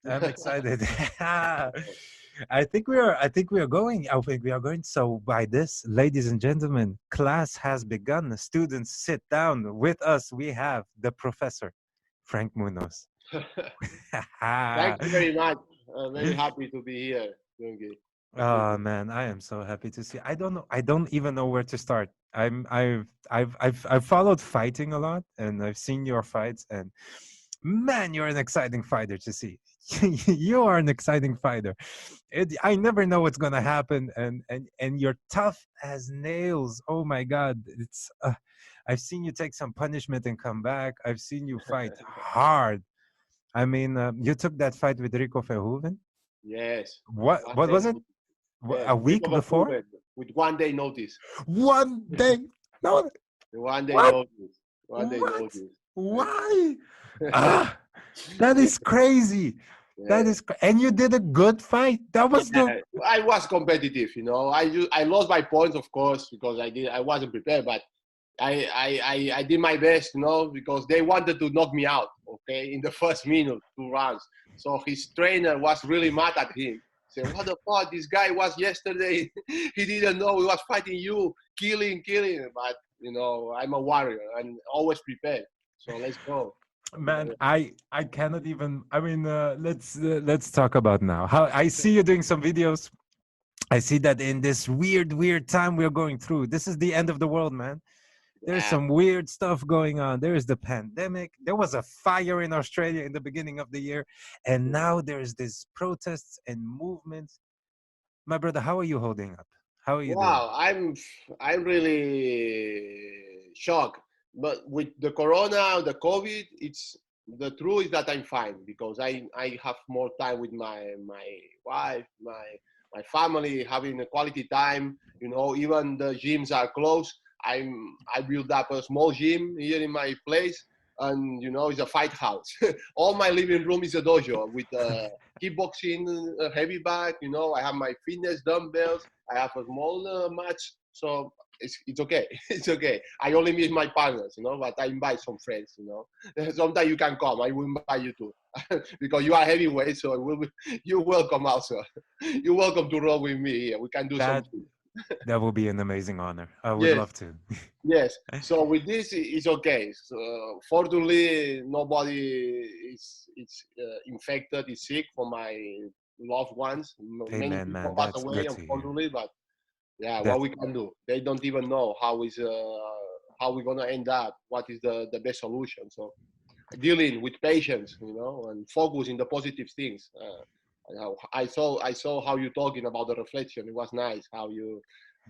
I'm excited. I think we are going. So by this, ladies and gentlemen, class has begun. The students sit down with us. We have the professor, Frank Munoz. Thank you very much. Very happy to be here, Jungi. Oh man, I am so happy to see. I don't know. I don't even know where to start. I've followed fighting a lot, and I've seen your fights, and man, you're an exciting fighter to see. You are an exciting fighter. I never know what's gonna happen, and you're tough as nails. Oh my God, it's. I've seen you take some punishment and come back. I've seen you fight hard. I mean, you took that fight with Rico Verhoeven. Yes. What was it? Yes. A Rico week before? Verhoeven with 1 day notice. One day? No, 1 day what? notice. 1 day What? notice. And, Why? Ah, that yeah, is crazy. That yeah. is, and you did a good fight. That was the. Yeah, I was competitive, you know. I lost my points, of course, because I wasn't prepared, but I did my best, you know, because they wanted to knock me out, okay, in the first minute, 2 rounds. So his trainer was really mad at him. Said, "What the fuck? This guy was yesterday. He didn't know he was fighting you, killing." But you know, I'm a warrior and always prepared. So let's go. Man, I cannot even. I mean, let's talk about now. How I see you doing some videos. I see that in this weird time we're going through. This is the end of the world, man. There's Yeah. some weird stuff going on. There is the pandemic. There was a fire in Australia in the beginning of the year. And now there's this protests and movements. My brother, how are you holding up? How are you doing? Wow, I'm really shocked. But with the corona, the COVID, it's the truth is that I'm fine because I have more time with my wife, my family, having a quality time. You know, even the gyms are closed. I built up a small gym here in my place, and you know, it's a fight house. All my living room is a dojo with a kickboxing heavy bag. You know, I have my fitness dumbbells. I have a small match, so it's okay. It's okay. I only miss my partners, you know, but I invite some friends, you know. Sometimes you can come. I will invite you too, because you are heavyweight, so you're welcome also. You're welcome to roll with me here. We can do That something. that will be an amazing honor. I would Yes, love to. yes. So with this, it's okay. So, fortunately, nobody is infected, is sick for my loved ones. Many Amen, people man. pass That's away, good to hear. unfortunately, but yeah, what That's we can do. They don't even know how we're gonna end up. What is the best solution? So dealing with patience, you know, and focus in the positive things. I saw how you talking about the reflection. It was nice how you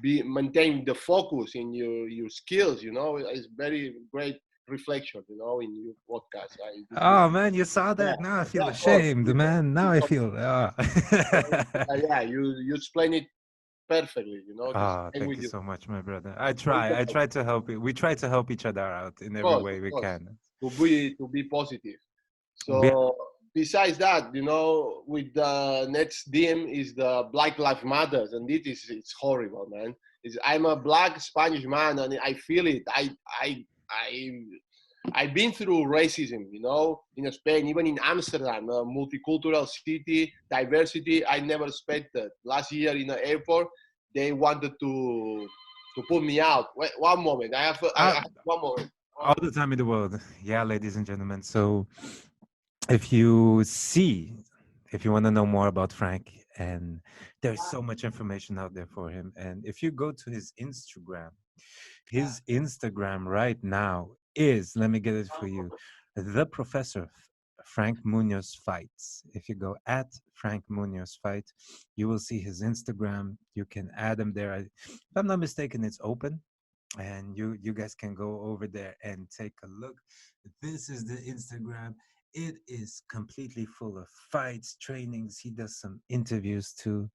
be maintain the focus in your skills. You know, it's very great reflection. You know, in your podcast. Oh man, you saw Yeah, that? Now I feel yeah, of course. ashamed, man. Now I feel Yeah, you explain it perfectly. You know, this Ah, same thank with you you. so much, my brother. I So it's try. I okay. try to help you. We try to help each other out in every way Of we course, can. to be positive. We So besides that, you know, with the next theme is the Black Lives Matters, and it is it's horrible, man. I'm a black Spanish man, and I feel it. I I've been through racism, you know, in Spain, even in Amsterdam, a multicultural city, diversity. I never expected. Last year in the airport, they wanted to put me out. Wait, one moment. I uh, have one moment. all the time in the world. Yeah, ladies and gentlemen. So if you see, if you want to know more about Frank, and there's so much information out there for him. And if you go to his Instagram right now is, let me get it for you, the professor Frank Munoz fights. If you go at Frank Munoz fight, you will see his Instagram. You can add him there. If I'm not mistaken, it's open, and you guys can go over there and take a look. This is the Instagram. It is completely full of fights, trainings. He does some interviews too.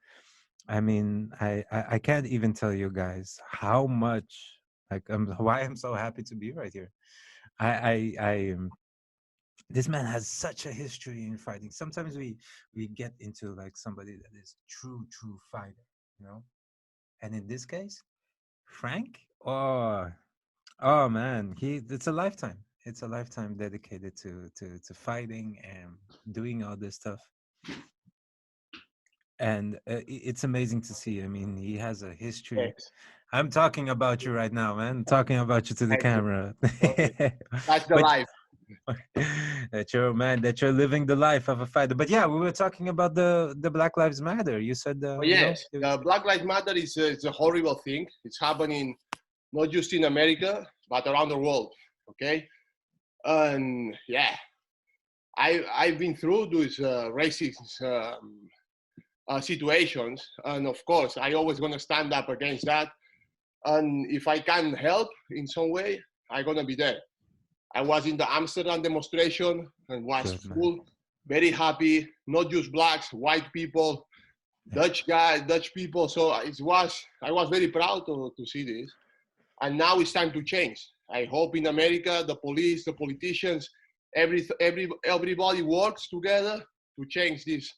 I mean, I can't even tell you guys how much, like, why I'm so happy to be right here. I this man has such a history in fighting. Sometimes we get into like somebody that is true fighter, you know. And in this case, Frank, oh man, he it's a lifetime. It's a lifetime dedicated to fighting and doing all this stuff. And it's amazing to see. I mean, he has a history. Yes, I'm talking about you right now, man. Talking about you to the thank you. camera. Okay. That's the But life. that you're man, that you're living the life of a fighter. But yeah, we were talking about the Black Lives Matter. You said, Oh, you know, yes, Black Lives Matter is a horrible thing. It's happening not just in America, but around the world. Okay, and yeah, I've been through those racist situations, and of course, I always gonna stand up against that. And if I can help in some way, I'm gonna be there. I was in the Amsterdam demonstration and was good man. full, very happy. Not just blacks, white people, Dutch guys, Dutch people. So I was very proud to see this. And now it's time to change. I hope in America, the police, the politicians, everybody works together to change this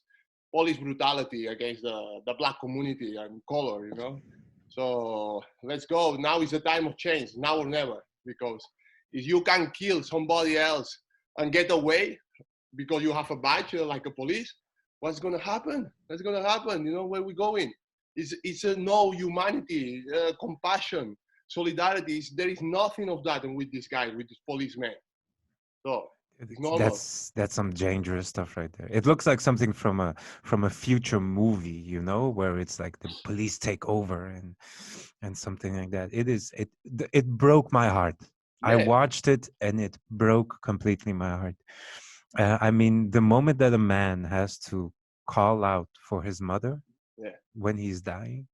police brutality against the black community and color, you know. So let's go. Now is the time of change, now or never. Because if you can kill somebody else and get away because you have a badge like a police, what's gonna happen? What's gonna happen? You know where we're going? It's a no humanity, compassion, solidarity. There is nothing of that with this guy, with this policeman. So it's normal. That's some dangerous stuff right there. It looks like something from a future movie, you know, where it's like the police take over and something like that. It broke my heart. I Yeah, watched it and it broke completely my heart. I mean, the moment that a man has to call out for his mother yeah, when he's dying,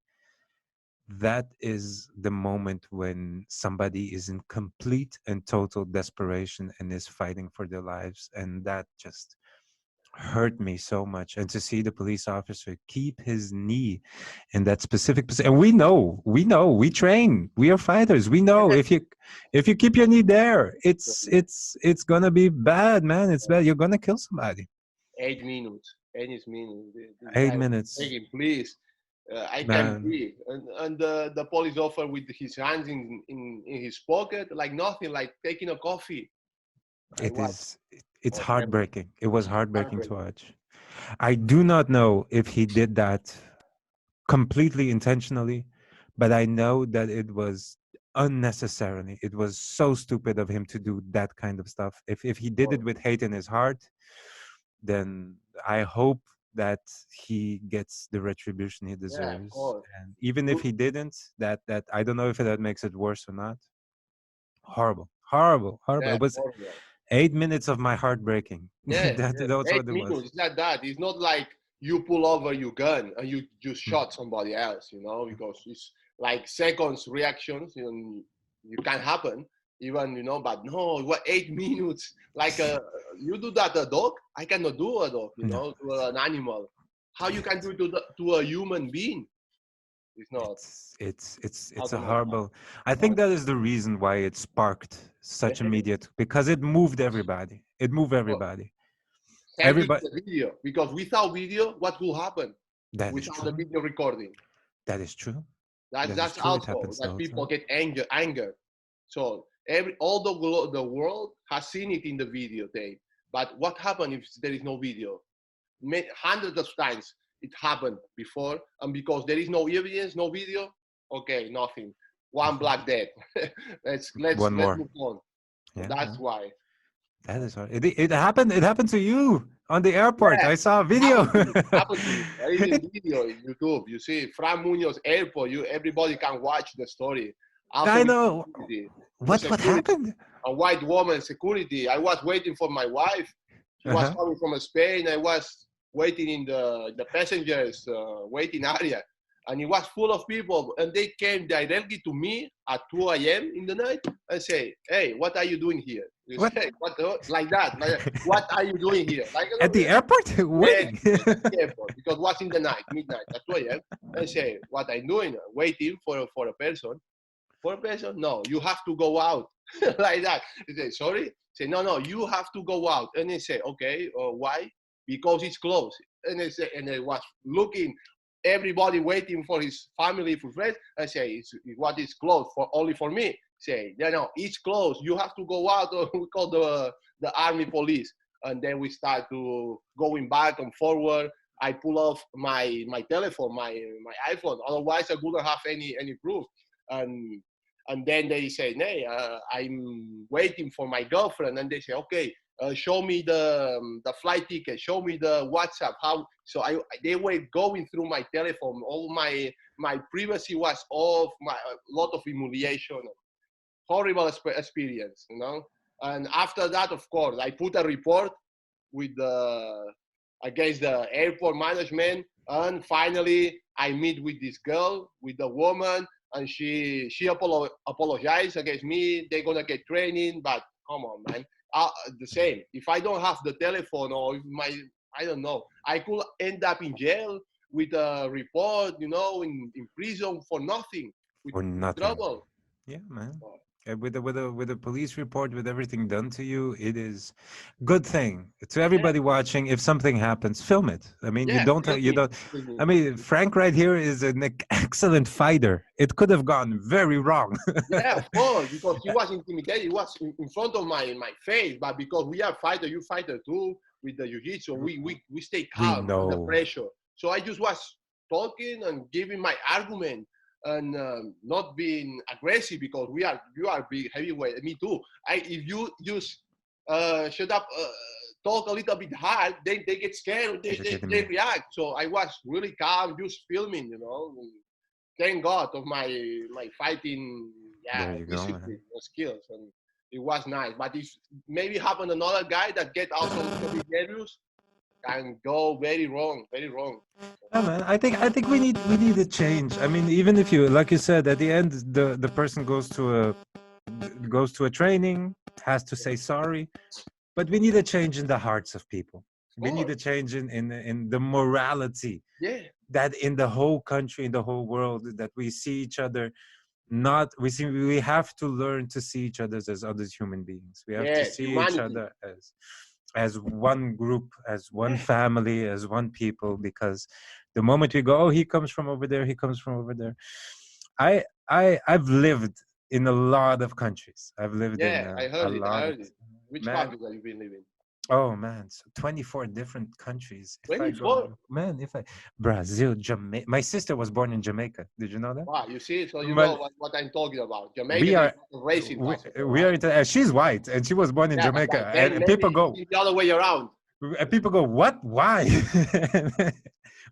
that is the moment when somebody is in complete and total desperation and is fighting for their lives. And that just hurt me so much. And to see the police officer keep his knee in that specific position, and we train, we are fighters, we know if you keep your knee there, it's gonna be bad, man. It's bad. You're gonna kill somebody. 8 minutes, 8 minutes. This eight guy was minutes begging, please, I can man. breathe. And the police officer with his hands in his pocket, like nothing, like taking a coffee. I It was, is. It's was terrible. heartbreaking. It was heartbreaking to Heartbreaking. watch. I do not know if he did that completely intentionally, but I know that it was unnecessarily. It was so stupid of him to do that kind of stuff. If he did it with hate in his heart, then I hope that he gets the retribution he Yeah, of deserves. course. And even if he didn't, that I don't know if that makes it worse or not. Horrible, horrible, horrible. Yeah, It was horrible. 8 minutes of my heart breaking. Yeah, yeah. That's Eight what it was. minutes. It's not that. It's not like you pull over your gun and you just shot somebody else, you know, because it's like seconds reactions, you know, you can happen even, you know, but no, what 8 minutes? Like you do that a dog? I cannot do a dog, you No, know, to an animal. How you can do it to a human being? It's not it's out a of my mind. horrible. I think that is the reason why it sparked such immediate, because it moved everybody. It moved everybody. Same with Everybody. the video, because without video, what will happen That is without the true. video recording? That is true. That's That is that's true. It also happens the that whole people time. get anger. So all the world has seen it in the videotape. But what happened if there is no video? Hundreds of times it happened before, and because there is no evidence, no video, okay, nothing. One black dead. Let's One more. move on. So Yeah, that's yeah. why. That is hard. It happened. It happened to you on the airport. Yeah, I saw a video. happened to me. Happened to me. There is in video in YouTube. You see, Frank Muñoz airport. Everybody can watch the story. Also I with know. security, with What security, happened? a white woman security. I was waiting for my wife. She Uh was huh. coming from Spain. I was waiting in the passengers waiting area, and it was full of people. And they came directly to me at 2 a.m. in the night and say, "Hey, what are you doing here?" You What? say, "What like that? Like, what are you doing here?" Like, At the airport, yes, waiting. yes, at the airport, because it was in the night, midnight, at 2 a.m. I say, what I'm doing, waiting for a person. For a person, no, you have to go out like that. He say, sorry. Say, no, no, you have to go out. And they say, okay, why? Because it's closed. And they say, and I was looking, everybody waiting for his family, for friends. I say, what is closed for only for me? Say, no, no, it's closed. You have to go out. Or we call the army police. and then we start to going back and forward. I pull off my telephone, my iPhone. Otherwise, I wouldn't have any proof. And and then they say, "Hey, I'm waiting for my girlfriend." And they say, "Okay, show me the flight ticket. Show me the WhatsApp." How? So they were going through my telephone. All my privacy was off. My a lot of humiliation, horrible experience, you know. And after that, of course, I put a report with the against the airport management, and finally I meet with this girl, with the woman, and she apologized against me. They're gonna get training, but come on, man. The same. If I don't have the telephone, or if I don't know, I could end up in jail with a report, you know, in prison for nothing, or with nothing. trouble. Yeah, man. With a police report, with everything done to you, it is good thing to Yeah, everybody watching. If something happens, film it. I mean, you yeah, don't tell you me. don't. I mean, Frank right here is an excellent fighter. It could have gone very wrong. Yeah, of course, because he was intimidated. He was in front of my face, but because we are fighter, you fighter too with the jiu-jitsu, we stay We calm under know. pressure. So I just was talking and giving my argument and not being aggressive because you are big heavyweight. Me too. If you just shut up, talk a little bit hard, they get scared. They're kidding They me. react. So I was really calm, just filming, you know. Thank God of my fighting, There yeah, you go, man. discipline and skills, and it was nice. But if maybe happen another guy that get also a little bit nervous, can go very wrong, very wrong. Yeah, man. I think we need a change. I mean, even if you, like you said, at the end, the person goes to a training, has to say sorry, but we need a change in the hearts of people. Of We need course, a change in the morality, yeah, that in the whole country, in the whole world, that we see each other, not we have to learn to see each other as other human beings. We have to yes, see each humanity, other as one group, as one yeah, family, as one people, because the moment we go, oh, he comes from over there, he comes from over there. I've lived in a lot of countries. I've lived in yeah. I a heard it, I lot of, heard it. Which man. country have you been living? Oh man, so 24 different countries. If I go, 24. man, if I Brazil, Jamaica. My sister was born in Jamaica. Did you know that? Wow, you see, so you know But what I'm talking about. Jamaica, we there's are racing we, basketball, we are right? she's white and she was born in Yeah, Jamaica, but then and maybe it's the other way around. people go, what, why?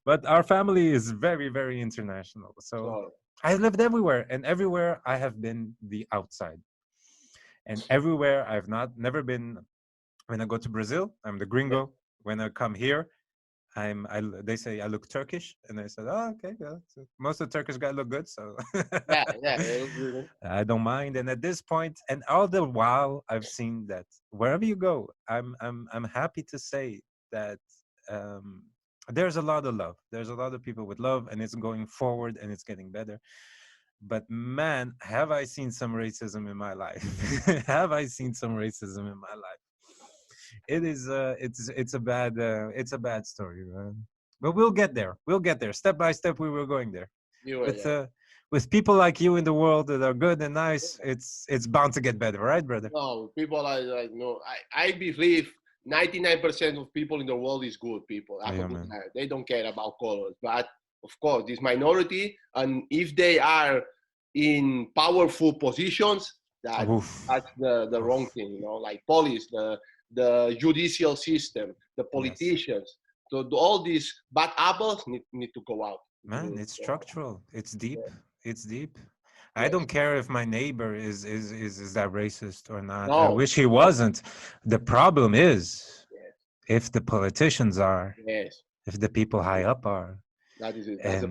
But our family is very, very international, so So I lived everywhere, and everywhere I have been the outside, and everywhere I've not never been. When I go to Brazil, I'm the yeah, gringo. When I come here, they say I look Turkish, and I said, oh, okay, yeah, so most of the Turkish guys look good, so yeah, yeah. It was really- I don't mind. And at this point, and all the while, I've seen that wherever you go, I'm happy to say that um, there's a lot of love. There's a lot of people with love, and it's going forward, and it's getting better. But man, have I seen some racism in my life? Have I seen some racism in my life? It is it's a bad story, man. But we'll get there. We'll get there. Step by step we were going there. You were, With yeah. people like you in the world that are good and nice, it's bound to get better, right, brother? No, people are like, no, I believe 99% of people in the world is good people. Have a Yeah, good man. heart. They don't care about colors. But of course, this minority, and if they are in powerful positions, Oof. that's the wrong Oof. thing, you know, like police, the judicial system, the Yes. politicians. So all these bad apples need to go out. Man, it's structural. It's deep. Yeah, It's deep. I yes. don't care if my neighbor is that racist or not. I No, wish he no, wasn't. The problem is yes, if the politicians are, yes. if the people high up are, That is it. That's a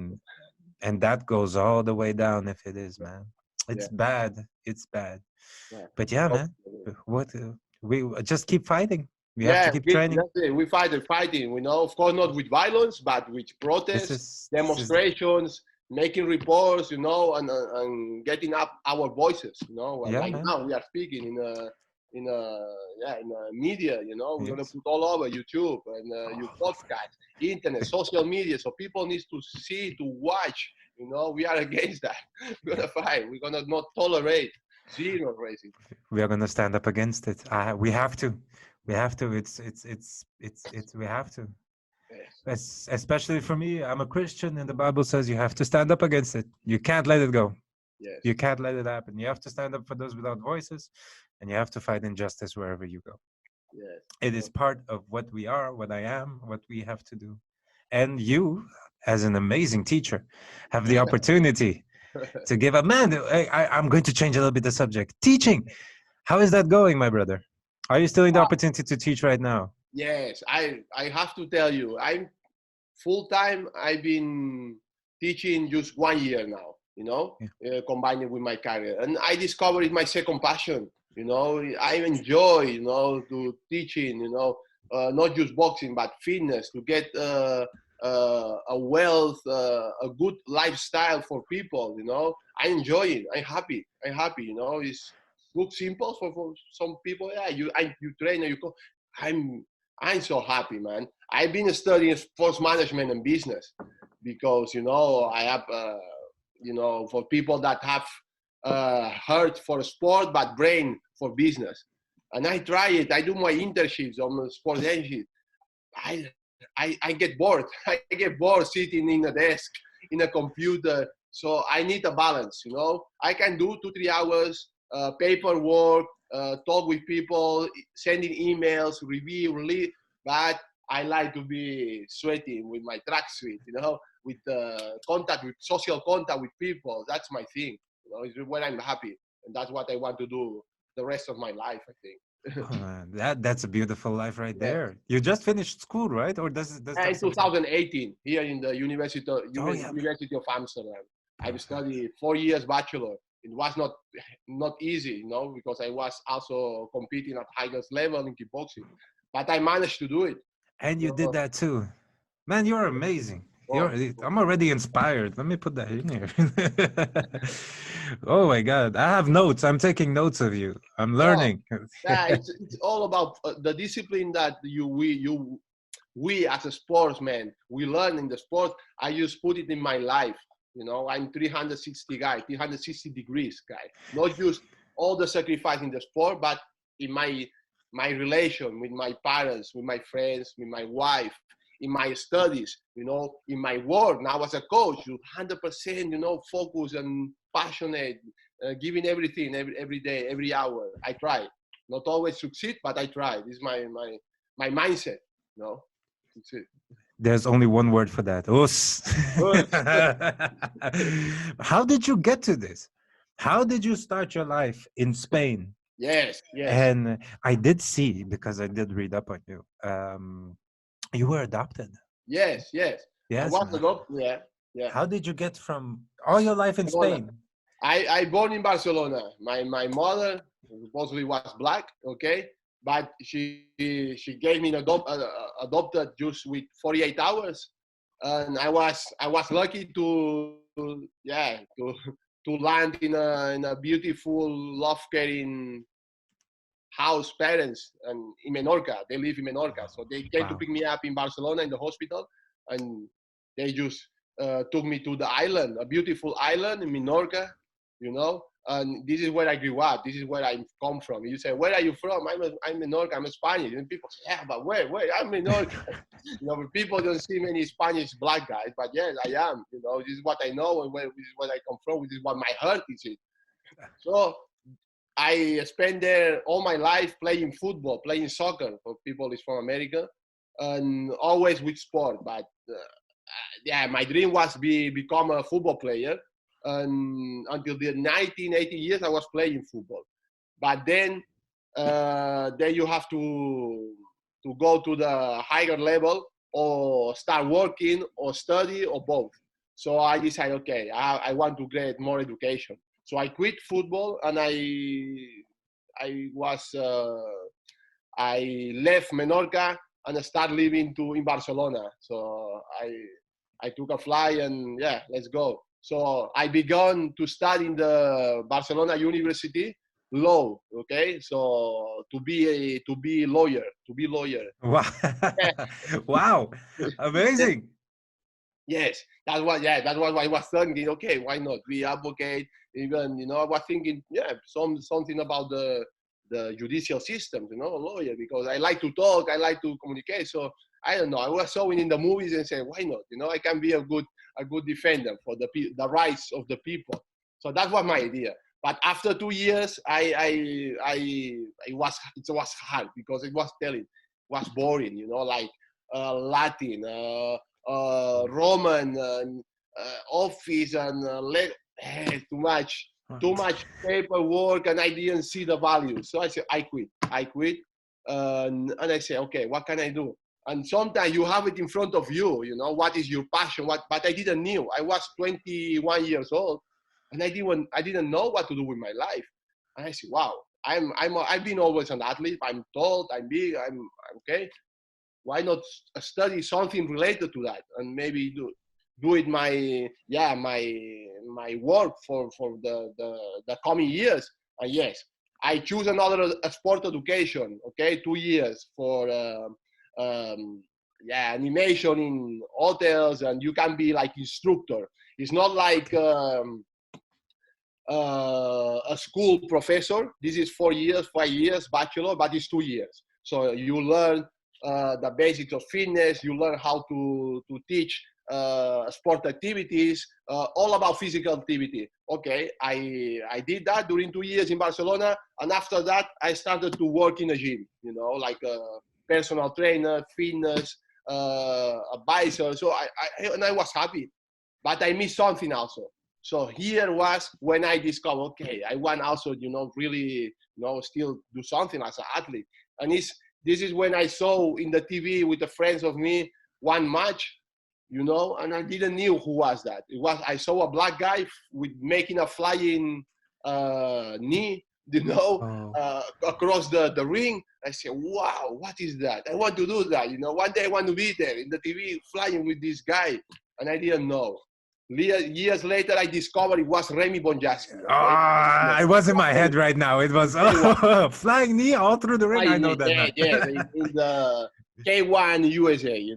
and that goes all the way down if it is, man. yeah, It's bad. It's bad. yeah. But yeah, Oh, man. What we just keep fighting. We have to yeah, keep training. that's it. We fight and fighting. We know, of course, not with violence, but with This protests, is this is demonstrations, making reports, you know, and getting up our voices, you know. And yeah, like man. now, we are speaking in a media, you know. We're gonna Yes. put all over YouTube and your podcast, internet, social media, so people need to see, to watch. You know, we are against that. We're gonna fight. We're gonna not tolerate zero racism. We are gonna stand up against it. We have to. We have to. It's. We have to. Yes, Especially for me, I'm a Christian, and the Bible says you have to stand up against it. You can't let it go. yes, You can't let it happen. You have to stand up for those without voices, and you have to fight injustice wherever you go. yes. It is part of what we are, what I am, what we have to do. And you, as an amazing teacher, have the opportunity to give a man. I'm going to change a little bit the subject. Teaching. How is that going, my brother? Are you still in the opportunity to teach right now? Yes, I have to tell you, I'm full time. I've been teaching just 1 year now. Yeah. Combining with my career, and I discovered it my second passion. I enjoy to teaching. Not just boxing but fitness to get a wealth, a good lifestyle for people. I enjoy it. I'm happy. I'm happy. It's looks simple for some people. Yeah, you train or you go. I'm I'm so happy, man. I've been studying sports management and business because I have for people that have heart for sport but brain for business. And I try it. I do my internships on sports engine. I, I get bored. I get bored sitting in a desk in a computer. So I need a balance. I can do 2 3 hours paperwork, talk with people, sending emails, review, but I like to be sweating with my tracksuit. With contact, with social contact with people. That's my thing. It's when I'm happy, and that's what I want to do the rest of my life. I think. Oh, man, that's a beautiful life right Yeah. there. You just finished school, right? Or does it have In something? 2018, here in the Oh yeah. University of Amsterdam, I've Perfect. studied 4 years bachelor. It was not easy, because I was also competing at highest level in kickboxing, but I managed to do it. And you You did know? that too. Man, you're amazing. Oh, I'm already inspired. Let me put that in here. Oh my god. I have notes. I'm taking notes of you. I'm oh, learning. yeah, it's all about the discipline that we as a sportsman we learn in the sport. I just put it in my life. I'm 360 guy, 360 degrees guy. Not just all the sacrifice in the sport, but in my relation with my parents, with my friends, with my wife, in my studies, in my work now as a coach, 100%, focus and passionate, giving everything every day, every hour. I try. Not always succeed, but I try. This is my mindset. That's it. There's only one word for that. Us. Good. How did you get to this? How did you start your life in Spain? Yes, yes, And I did see, because I did read up on you, you were adopted. yes, yes. I Yes. was a doctor. Yeah, yeah. How did you get from all your life in Barcelona. Spain? I born in Barcelona. My mother supposedly was black, okay, but she gave me adopted just with 48 hours, and I was lucky to land in a beautiful love caring house parents and in Menorca. They live in Menorca, so they came to Wow. pick me up in Barcelona in the hospital, and they just took me to the island, a beautiful island in Menorca, And this is where I grew up. This is where I come from. You say, where are you from? I'm Menorca. I'm Spanish. And people say, yeah, but where? I'm Menorca. But people don't see many Spanish black guys. But yes, I am. This is what I know, and this is where I come from. This is what my heart is. So I spent there all my life playing football, playing soccer for people is from America, and always with sport. But yeah, my dream was become a football player. And until the 1980 years, I was playing football. But then you have to go to the higher level or start working or study or both. So I decided, okay, I want to get more education. So I quit football and I was I left Menorca and I started living in Barcelona. So I took a flight and yeah, let's go. So I began to study in the Barcelona University law. Okay, so to be lawyer, Wow. Wow. Amazing. Yes, that's what I was thinking. Okay, why not be advocate? Even I was thinking, yeah, something about the judicial system, a lawyer, because I like to talk, I like to communicate. So I don't know. I was showing in the movies and saying, why not? I can be a good defender for the rights of the people. So that was my idea. But after 2 years, it was hard because it was boring, like Latin, Roman, office, and too much paperwork, and I didn't see the value. So I said, I quit, and I said, okay, what can I do? And sometimes you have it in front of you, what is your passion? But I didn't know. I was 21 years old, and I didn't know what to do with my life. And I said, wow, I've been always an athlete. I'm tall, I'm big, I'm okay. Why not study something related to that, and maybe do it my work for the coming years? And yes, I choose another sport education. Okay, 2 years for animation in hotels, and you can be like instructor. It's not like a school professor. This is 4 years, 5 years, bachelor, but it's 2 years. So you learn the basics of fitness. You learn how to teach sport activities, all about physical activity. Okay, I did that during 2 years in Barcelona, and after that I started to work in a gym, like a personal trainer, fitness advisor. So I was happy, but I missed something also. So here was when I discovered, okay, I want also, really, still do something as an athlete. And this is when I saw in the TV with the friends of me one match, and I didn't knew who was that. I saw a black guy with making a flying knee, across the ring. I said, wow, what is that? I want to do that. One day I want to be there in the TV flying with this guy. And I didn't know. Years later, I discovered it was Remy Bonjasky. Okay? It was in my head right now. It was flying knee all through the ring. I know that. Yeah, in the K1 USA,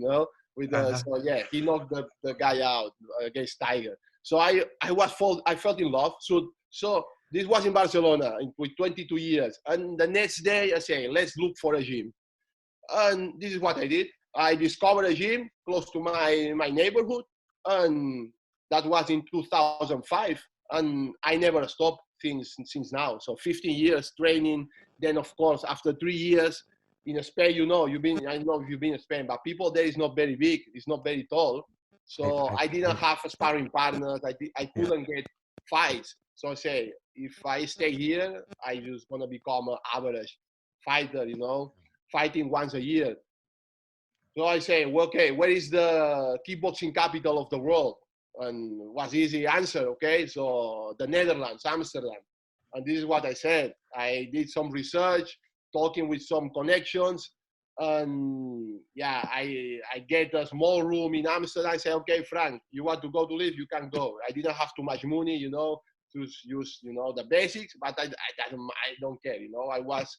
so yeah, he knocked the guy out against Tiger. So I felt in love. So this was in Barcelona with 22 years. And the next day I say, let's look for a gym. And this is what I did. I discovered a gym close to my neighborhood. And that was in 2005. And I never stopped since now. So 15 years training. Then, of course, after 3 years in Spain, I don't know if you've been in Spain, but people there is not very big. It's not very tall. So I didn't have sparring partners. I couldn't get fights. So I say, if I stay here, I just going to become an average fighter, fighting once a year. So I say, well, okay, where is the kickboxing capital of the world? And was easy answer, okay? So the Netherlands, Amsterdam. And this is what I said. I did some research, talking with some connections. And yeah, I get a small room in Amsterdam. I say, okay, Frank, you want to go to live? You can go. I didn't have too much money, to use, the basics, but I don't care, I was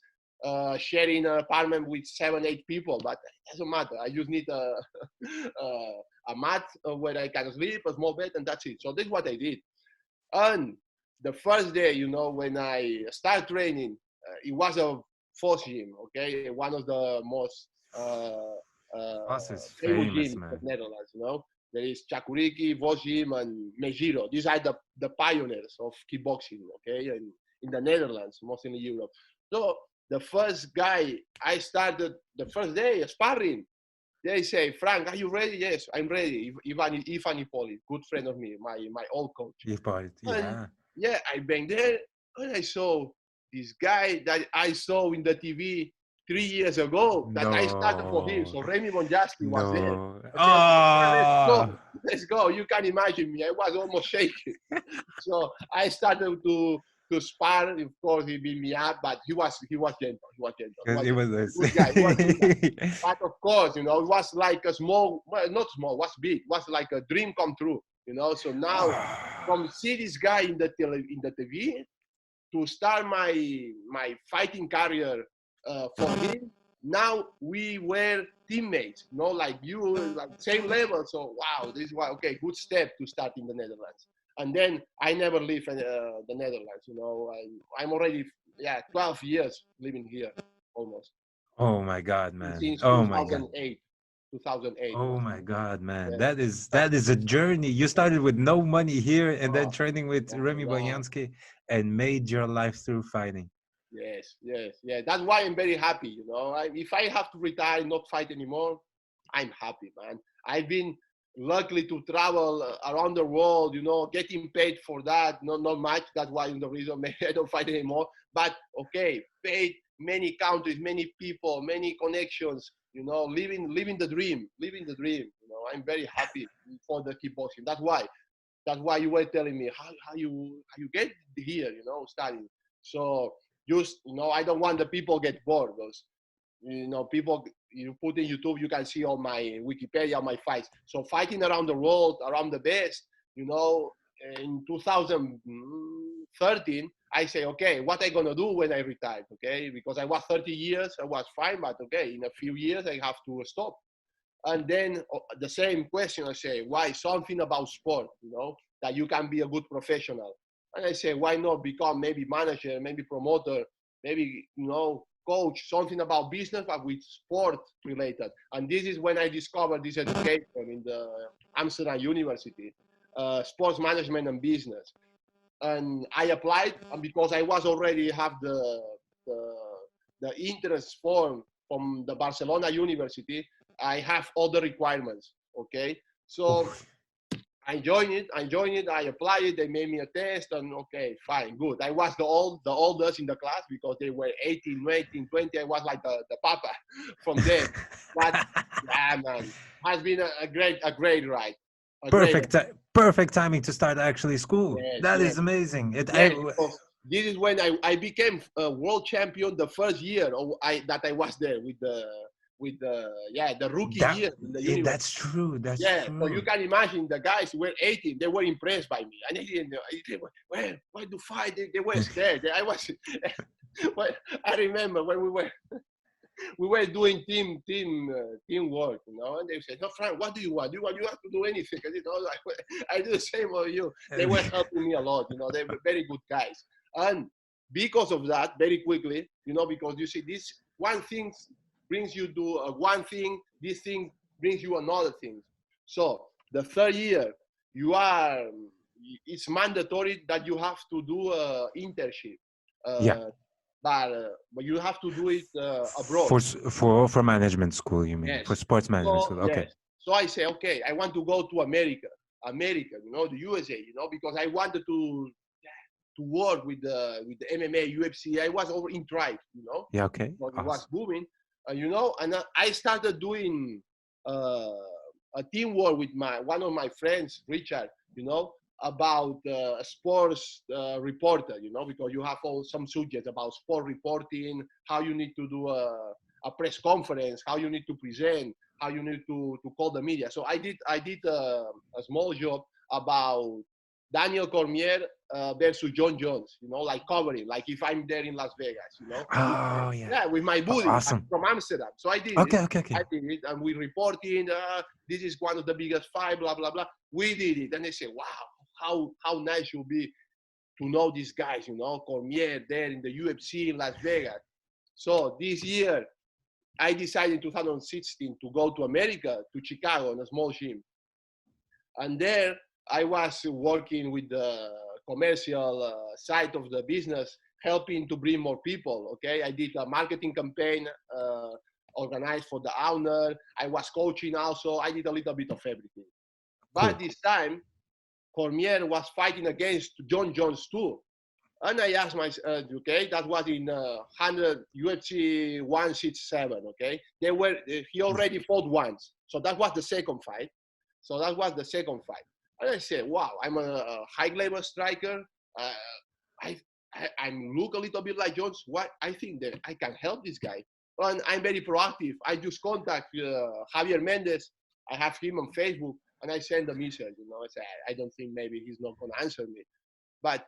sharing an apartment with 7, 8 people, but it doesn't matter. I just need a mat where I can sleep, a small bed, and that's it. So this is what I did. And the first day, when I started training, it was a Vos gym, okay? One of the most famous gyms in the Netherlands, There is Chakuriki, Vos gym, and Mejiro. These are the pioneers of kickboxing, okay? And in the Netherlands, mostly in Europe. So the first guy, I started the first day sparring. They say, Frank, are you ready? Yes, I'm ready. Ivan Ippolit, good friend of me, my old coach. Ippolit, yeah. And yeah, I went there and I saw this guy that I saw in the TV 3 years ago that I started for him. So Remy Bonjasky was there. I said, let's go. You can imagine me. I was almost shaking. So I started to spar. Of course, he beat me up, but he was gentle. He was good guy. But of course, it was like a small, well, not small, it was big. It was like a dream come true. So now, from see this guy in the TV to start my fighting career for him. Now we were teammates, like you, like same level. So wow, this is why good step to start in the Netherlands. And then I never leave the Netherlands. I'm already yeah, 12 years living here almost. Oh my God, man. Since Oh my God. 2008. 2008 Oh was. my God, man. Yeah. That is a journey. You started with no money here and then Oh, training with I Remy know. Boyansky and made your life through fighting. Yes, yes, yeah. That's why I'm very happy. If I have to retire, not fight anymore, I'm happy, man. I've been lucky to travel around the world. Getting paid for that. Not much. That's why the reason maybe I don't fight anymore. But okay, paid many countries, many people, many connections. Living the dream, living the dream. I'm very happy for the kickboxing. That's why you were telling me how you get here, studying. So just I don't want the people get bored because people you put in YouTube, you can see all my Wikipedia, my fights. So fighting around the world, around the best, you know, in 2013, I say, okay, what I gonna do when I retire? Okay, because I was 30 years, I was fine, but okay, in a few years I have to stop. And then the same question, I say, why something about sport, that you can be a good professional. And I say, why not become maybe manager, maybe promoter, maybe, coach, something about business, but with sport related. And this is when I discovered this education in the Amsterdam University, sports management and business. And I applied, and because I was already have the, the interest form from the Barcelona University, I have all the requirements. Okay, so Oof. I joined it, I applied it, they made me a test, and okay, fine, good. I was the oldest in the class because they were 18, 19, 20. I was like the papa from them. But yeah, man, has been a great ride. A great Perfect timing to start actually school. Yes, That yes. is amazing. Yes, because this is when I became a world champion the first year that I was there with the rookie that year in the university. that's true. That's Yeah, so you true. can imagine the guys were 18. They were impressed by me, and they didn't. They were, well, why do fight? They were scared. I was. Well, I remember when we were doing teamwork, and they said, "No, Frank, what do you want? You have to do anything." I do the same for you. They were helping me a lot. They were very good guys, and because of that, very quickly, because you see, this one thing brings you to one thing. This thing brings you another thing. So the third year, you are. It's mandatory that you have to do a internship. Yeah. Uh, but you have to do it abroad. For management school, you mean? For Yes. sports management So school. Okay. yes. So I say, okay, I want to go to America, the USA, because I wanted to work with the MMA, UFC. I was over in Tribe, Yeah, okay. because it was Awesome. booming, and I started doing uh, a teamwork with one of my friends, Richard, about sports reporter, because you have all some subjects about sport reporting, how you need to do a press conference, how you need to present, how you need to call the media. So I did a small job about Daniel Cormier versus John Jones, like covering, like if I'm there in Las Vegas, Oh yeah. yeah, with my buddy Awesome. from Amsterdam. So I did it. Okay, okay, I okay. did it, and we reporting. This is one of the biggest fight. Blah blah blah. We did it, and they say, "Wow, how nice you'll be to know these guys." Cormier there in the UFC in Las Vegas. So this year, I decided in 2016 to go to America, to Chicago, in a small gym. And there I was working with the commercial side of the business, helping to bring more people. Okay, I did a marketing campaign organized for the owner. I was coaching also. I did a little bit of everything. But Cool. this time, Cormier was fighting against John Jones too. And I asked myself, okay, that was in 100 UFC 167. Okay, he already fought once, so that was the second fight. And I said, wow, I'm a high level striker. Uh, I, I look a little bit like Jones. What I think that I can help this guy, and I'm very proactive. I just contact Javier Mendez. I have him on Facebook, and I send a message. I say I don't think maybe he's not gonna answer me, but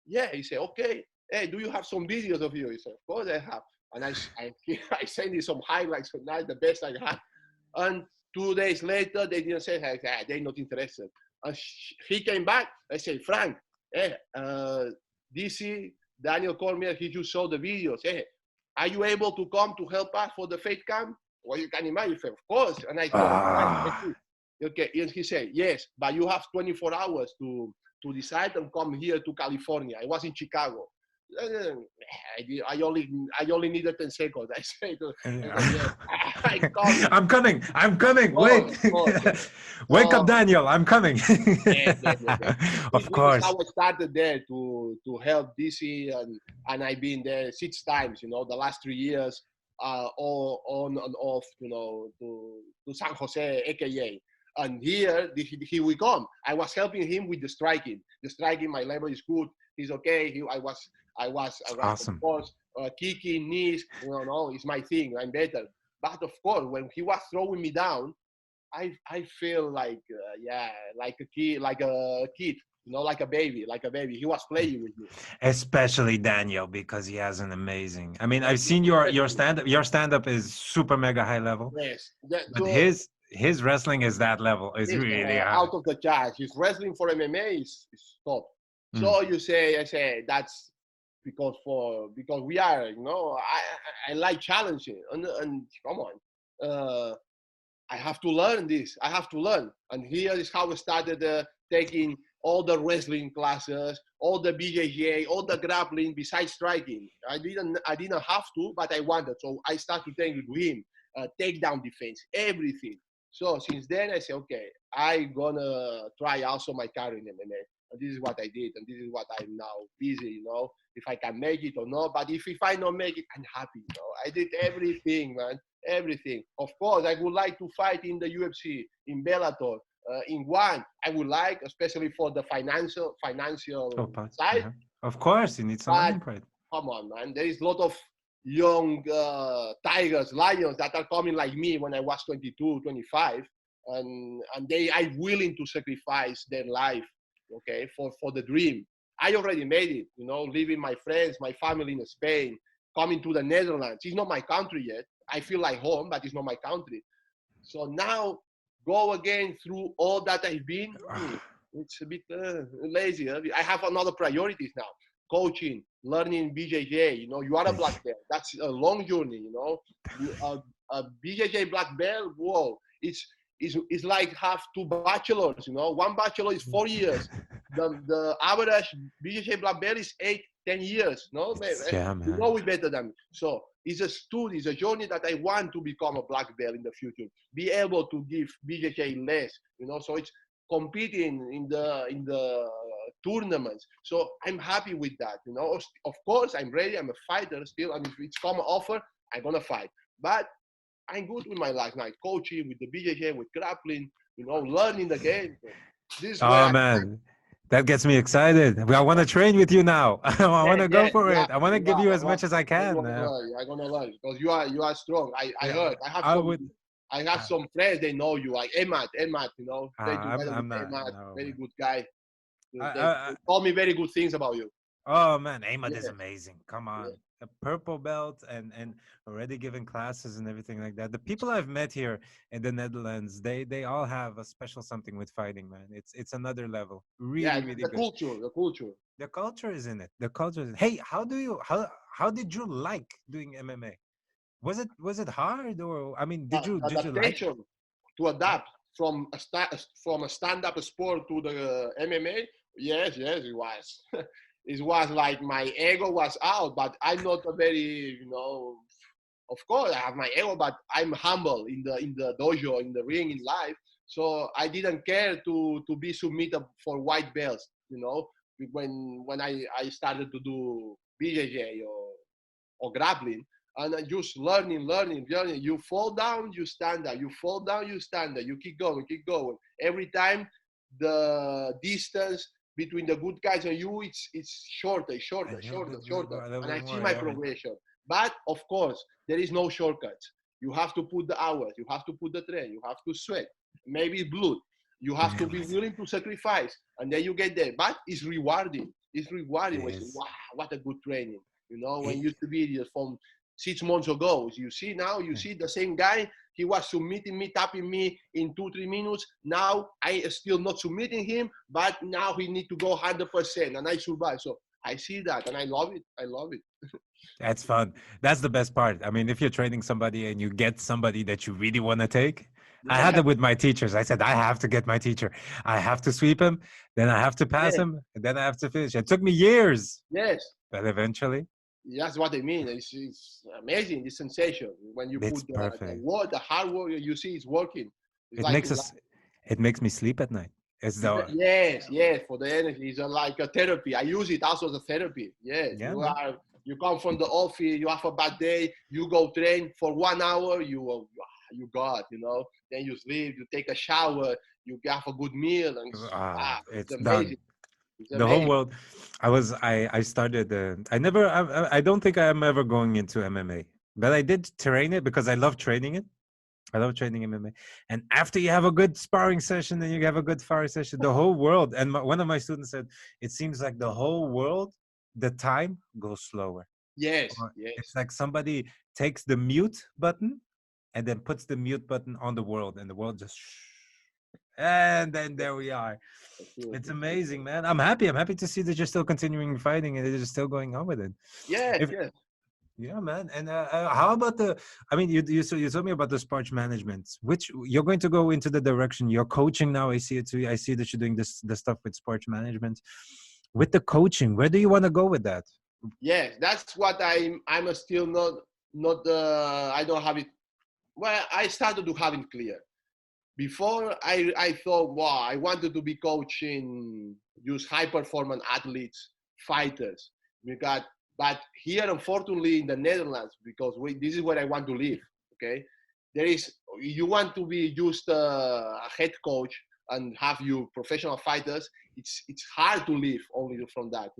yeah, he said, okay, hey, do you have some videos of you? He said, of course I have. And I sent him some highlights from that, the best I had. And 2 days later, they didn't say, they're not interested. And he came back. I said, Frank, hey, DC Daniel called me and he just saw the videos. Hey, are you able to come to help us for the Faith Camp? Well, you can imagine, of course. And I told him, Ah, okay. And he said, yes, but you have 24 hours to decide and come here to California. I was in Chicago. I only needed 10 seconds. I said, yeah, I coming. I'm coming. I'm Of coming. course, Wait. of course. Wake up, So Daniel. I'm coming. yes, yes, yes, yes. This Of is how course. I started there to help DC, and I've been there 6 times. The last 3 years, all on and off. To San Jose, AKA. And here we come. I was helping him with the striking. The striking, my level is good. He's okay. I was of Awesome. course kicking knees. No, it's my thing. I'm better. But of course, when he was throwing me down, I feel like like a kid, like a baby, like a baby. He was playing with me. Especially Daniel, because he has an amazing. I mean, Yes, I've seen your especially stand up. Your stand up is super mega high level, yes. but his wrestling is that level. Is Is really high. out of the charge. His wrestling for MMA is top. Mm. So I say that's because we are, I like challenging and come on. I have to learn this. I have to learn. And here is how I started taking all the wrestling classes, all the BJJ, all the grappling besides striking. I didn't have to, but I wanted. So I started taking with him, takedown defense, everything. So since then I say, okay, I gonna try also my career in MMA. And this is what I did, and this is what I'm now busy, if I can make it or not. But if I don't make it, I'm happy. I did everything, man. Everything. Of course, I would like to fight in the UFC, in Bellator, in one. I would like, especially for the financial Oh, but, side. yeah. Of course, you need some But money for it. come on, man, there is a lot of young tigers, lions that are coming like me when I was 22, 25, and they are willing to sacrifice their life, okay, for the dream. I already made it, leaving my friends, my family in Spain, coming to the Netherlands. It's not my country yet. I feel like home, but it's not my country. So now go again through all that I've been. It's a bit lazy. I have another priorities now. Coaching, learning BJJ. You are a black belt. That's a long journey. A BJJ black belt. Whoa, it's like have two bachelors. One bachelor is 4 years. The average BJJ black belt is 8, 10 years. No, Yeah, you man. know it better than me. So it's a study, it's a journey that I want to become a black belt in the future. Be able to give BJJ less. So it's competing in the tournaments. So I'm happy with that. Of course, I'm ready. I'm a fighter still, and if it's come offer, I'm gonna fight. But I'm good with my life now, coaching with the BJJ, with grappling. Learning the game. This is where Oh I'm. man, that gets me excited. I want to train with you now. I want Yes, to go yes, for you it. have I to. want to You give have. you as much as I I'm can. gonna learn. I'm gonna learn because you are strong. I Yeah, heard. I have I some. would. I have Uh, some friends. They know you, like Emad. Play I'm. together with I'm not. Emad. No, Very man. good guy. I, They I, told me very good things about you. Oh man, Ahmad is Yes, amazing. Come yes. on. A purple belt and already giving classes and everything like that. The people I've met here in the Netherlands, they all have a special something with fighting, man. It's another level. Yeah, Really, really the good. culture, the culture. The culture is in it. The culture is Hey, how did you like doing MMA? Was it hard, or I mean, did you like it? Adaptation to adapt from a stand-up sport to the MMA. Yes, yes, it was. It was like my ego was out, but I'm not a very, of course I have my ego, but I'm humble in the dojo, in the ring, in life. So I didn't care to be submitted for white belts. When I started to do BJJ or grappling, and just learning, learning, learning. You fall down, you stand up. You fall down, you stand up. You keep going, keep going. Every time the distance between the good guys and you, it's shorter, A shorter, little shorter, bit, shorter. a little And bit I see more, my yeah. progression. But of course, there is no shortcuts. You have to put the hours. You have to put the train. You have to sweat. Maybe blood. You have to be willing to sacrifice, and then you get there. But it's rewarding. It's It rewarding when you say, is. "Wow, what a good training!" When It, you see videos from 6 months ago, you see now, you see the same guy. He was submitting me, tapping me in 2, 3 minutes. Now I still not submitting him, but now he need to go 100%, and I survive. So I see that and I love it. I love it. That's fun. That's the best part. I mean, if you're training somebody and you get somebody that you really want to take, I had Yeah. that with my teachers. I said, I have to get my teacher. I have to sweep him, then I have to pass Yes. him, and then I have to finish. It took me years, Yes. but eventually That's what I mean. It's amazing, this sensation when you it's put the perfect. work, the hard work, you see it's working. It's It like makes us, it makes me sleep at night. It's the, yes, yes, for the energy. It's like a therapy. I use it also as a therapy. Yes, yeah, man. you come from the office, you have a bad day, you go train for 1 hour, you got, then you sleep, you take a shower, you have a good meal, and it's It's amazing. done. It's The whole amazing. world. I started. I never. I don't think I'm ever going into MMA, but I did train it because I love training it. I love training MMA. And after you have a good sparring session, then you have a good sparring session, the whole world. And one of my students said, it seems like the whole world, the time goes slower. Yes, Or yes. it's like somebody takes the mute button and then puts the mute button on the world, and the world just shh. And then there we are. For sure, It's for sure. amazing, man. I'm happy. I'm happy to see that you're still continuing fighting and you're still going on with it. Yes, If yes. yeah, man. And how about the? I mean, you told me about the sports management, which you're going to go into the direction you're coaching now. I see it too. I see that you're doing the stuff with sports management. With the coaching, where do you want to go with that? Yes, that's what I'm still not I don't have it. Well, I started to have it clear. Before I thought, wow, I wanted to be coaching just high performance athletes, fighters. Because, but here, unfortunately, in the Netherlands, because this is where I want to live. Okay, there is you want to be just a head coach and have you professional fighters. It's hard to live only from that.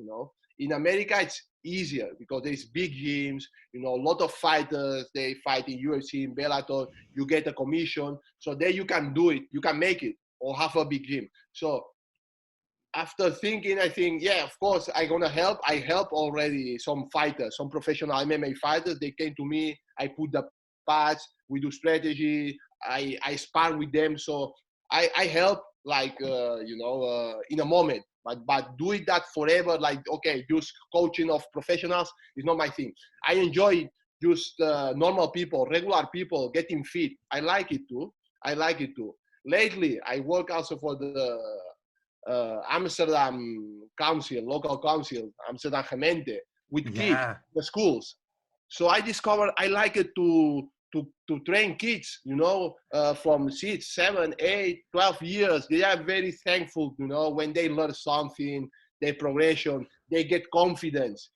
In America, it's easier because there's big gyms. A lot of fighters they fight in UFC, in Bellator. You get a commission, so there you can do it. You can make it or have a big gym. So after thinking, I think, yeah, of course, I'm gonna help. I help already some fighters, some professional MMA fighters. They came to me. I put the pads. We do strategy. I spar with them. So I help like in a moment. But doing that forever, like okay, just coaching of professionals is not my thing. I enjoy just normal people, regular people getting fit. I like it too. I like it too. Lately, I work also for the Amsterdam Council, local council, Amsterdam Gemeente, with kids, Yeah, the schools. So I discovered I like it to train kids, from 6, 7, 8, 12 years. They are very thankful, when they learn something, their progression, they get confidence.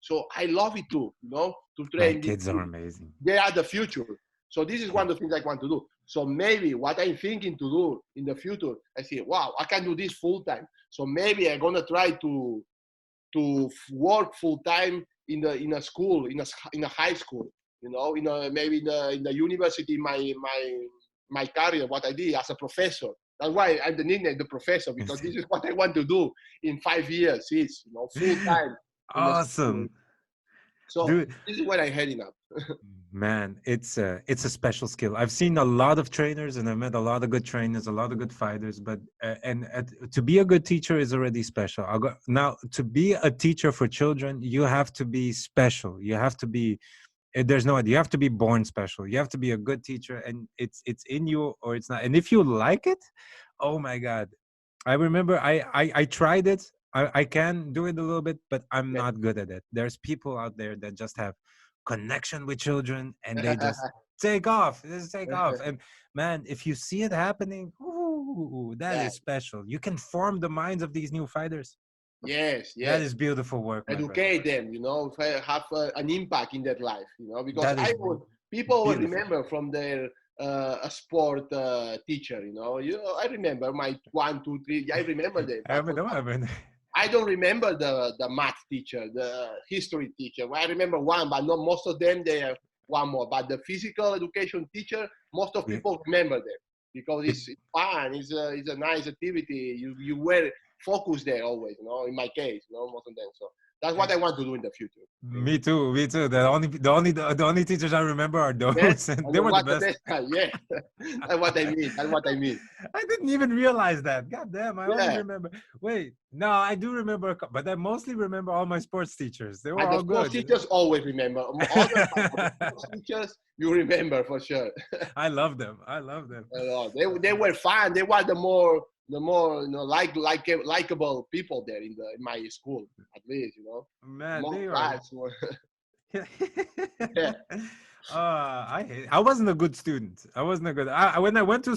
So I love it too, to man, train these kids are kids. amazing. They are the future. So this is one Kid- of the things I want to do. So maybe what I'm thinking to do in the future, I say, wow, I can do this full time. So maybe I'm gonna try to work full time in a school, in a high school, maybe in the university. My career, what I did as a professor. That's why I'm the nickname the professor, because this is what I want to do in 5 years. Is full time in a school. Awesome, So dude. this is where I'm heading up. Man, it's a special skill. I've seen a lot of trainers and I've met a lot of good trainers, a lot of good fighters. But to be a good teacher is already special. Now, to be a teacher for children, you have to be special. You have to be. There's no idea. You have to be born special. You have to be a good teacher, and it's in you or it's not. And if you like it, oh my God! I remember I tried it. I can do it a little bit, but I'm not good at it. There's people out there that just have connection with children and they just take off. Just take off. And man, if you see it happening, ooh, that Yeah. is special. You can form the minds of these new fighters. Yes, That yes. is beautiful work, my brother. Educate them, have an impact in their life, because That is people will beautiful. remember from their a sport teacher, I remember my 1, 2, 3. I remember them, I but mean, I mean, I don't remember the math teacher, the history teacher. Well, I remember one, but not most of them. They are one more. But the physical education teacher, most of yeah, people remember them because it, it's fun. It's a nice activity. You were focused there always. In my case, most of them. So That's what I want to do in the future. Me too. Me too. The only teachers I remember are Yes, those, and and they then were the what's the best. best time? Yeah, that's what I mean. That's what I mean. I didn't even realize that. God damn! I only Yeah, remember. Wait, no, I do remember, but I mostly remember all my sports teachers. They were and the all sports good. teachers always remember. All the time, the sports teachers you remember for sure. I love them. I love them. They were fun. They were the more likable people there in my school, at least, Man, more they are. class, more. uh, Yeah. I wasn't a good student. I wasn't a good. When I went to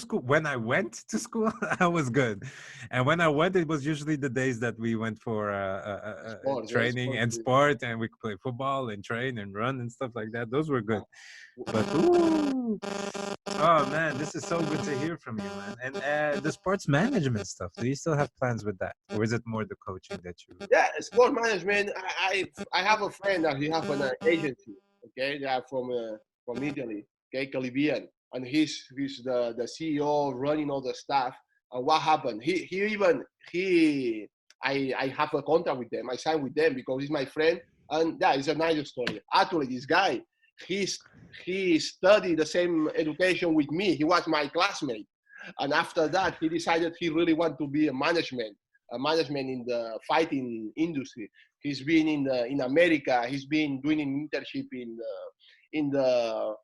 school, I was good, and when I went, it was usually the days that we went for Sports, yeah, training sports. and sport, and we could play football and train and run and stuff like that. Those were good. But ooh, oh man, this is so good to hear from you, man. And the sports management stuff. Do you still have plans with that, or is it more the coaching that you? Yeah, sport management. I have a friend that he have an agency. Okay, they are from Italy. Okay, Caribbean, and he's the CEO running all the stuff. And what happened? I have a contract with them. I signed with them because he's my friend. And yeah, it's a nice story. Actually, this guy, he's he studied the same education with me. He was my classmate. And after that, he decided he really wanted to be a management in the fighting industry. He's been in America. He's been doing an internship in the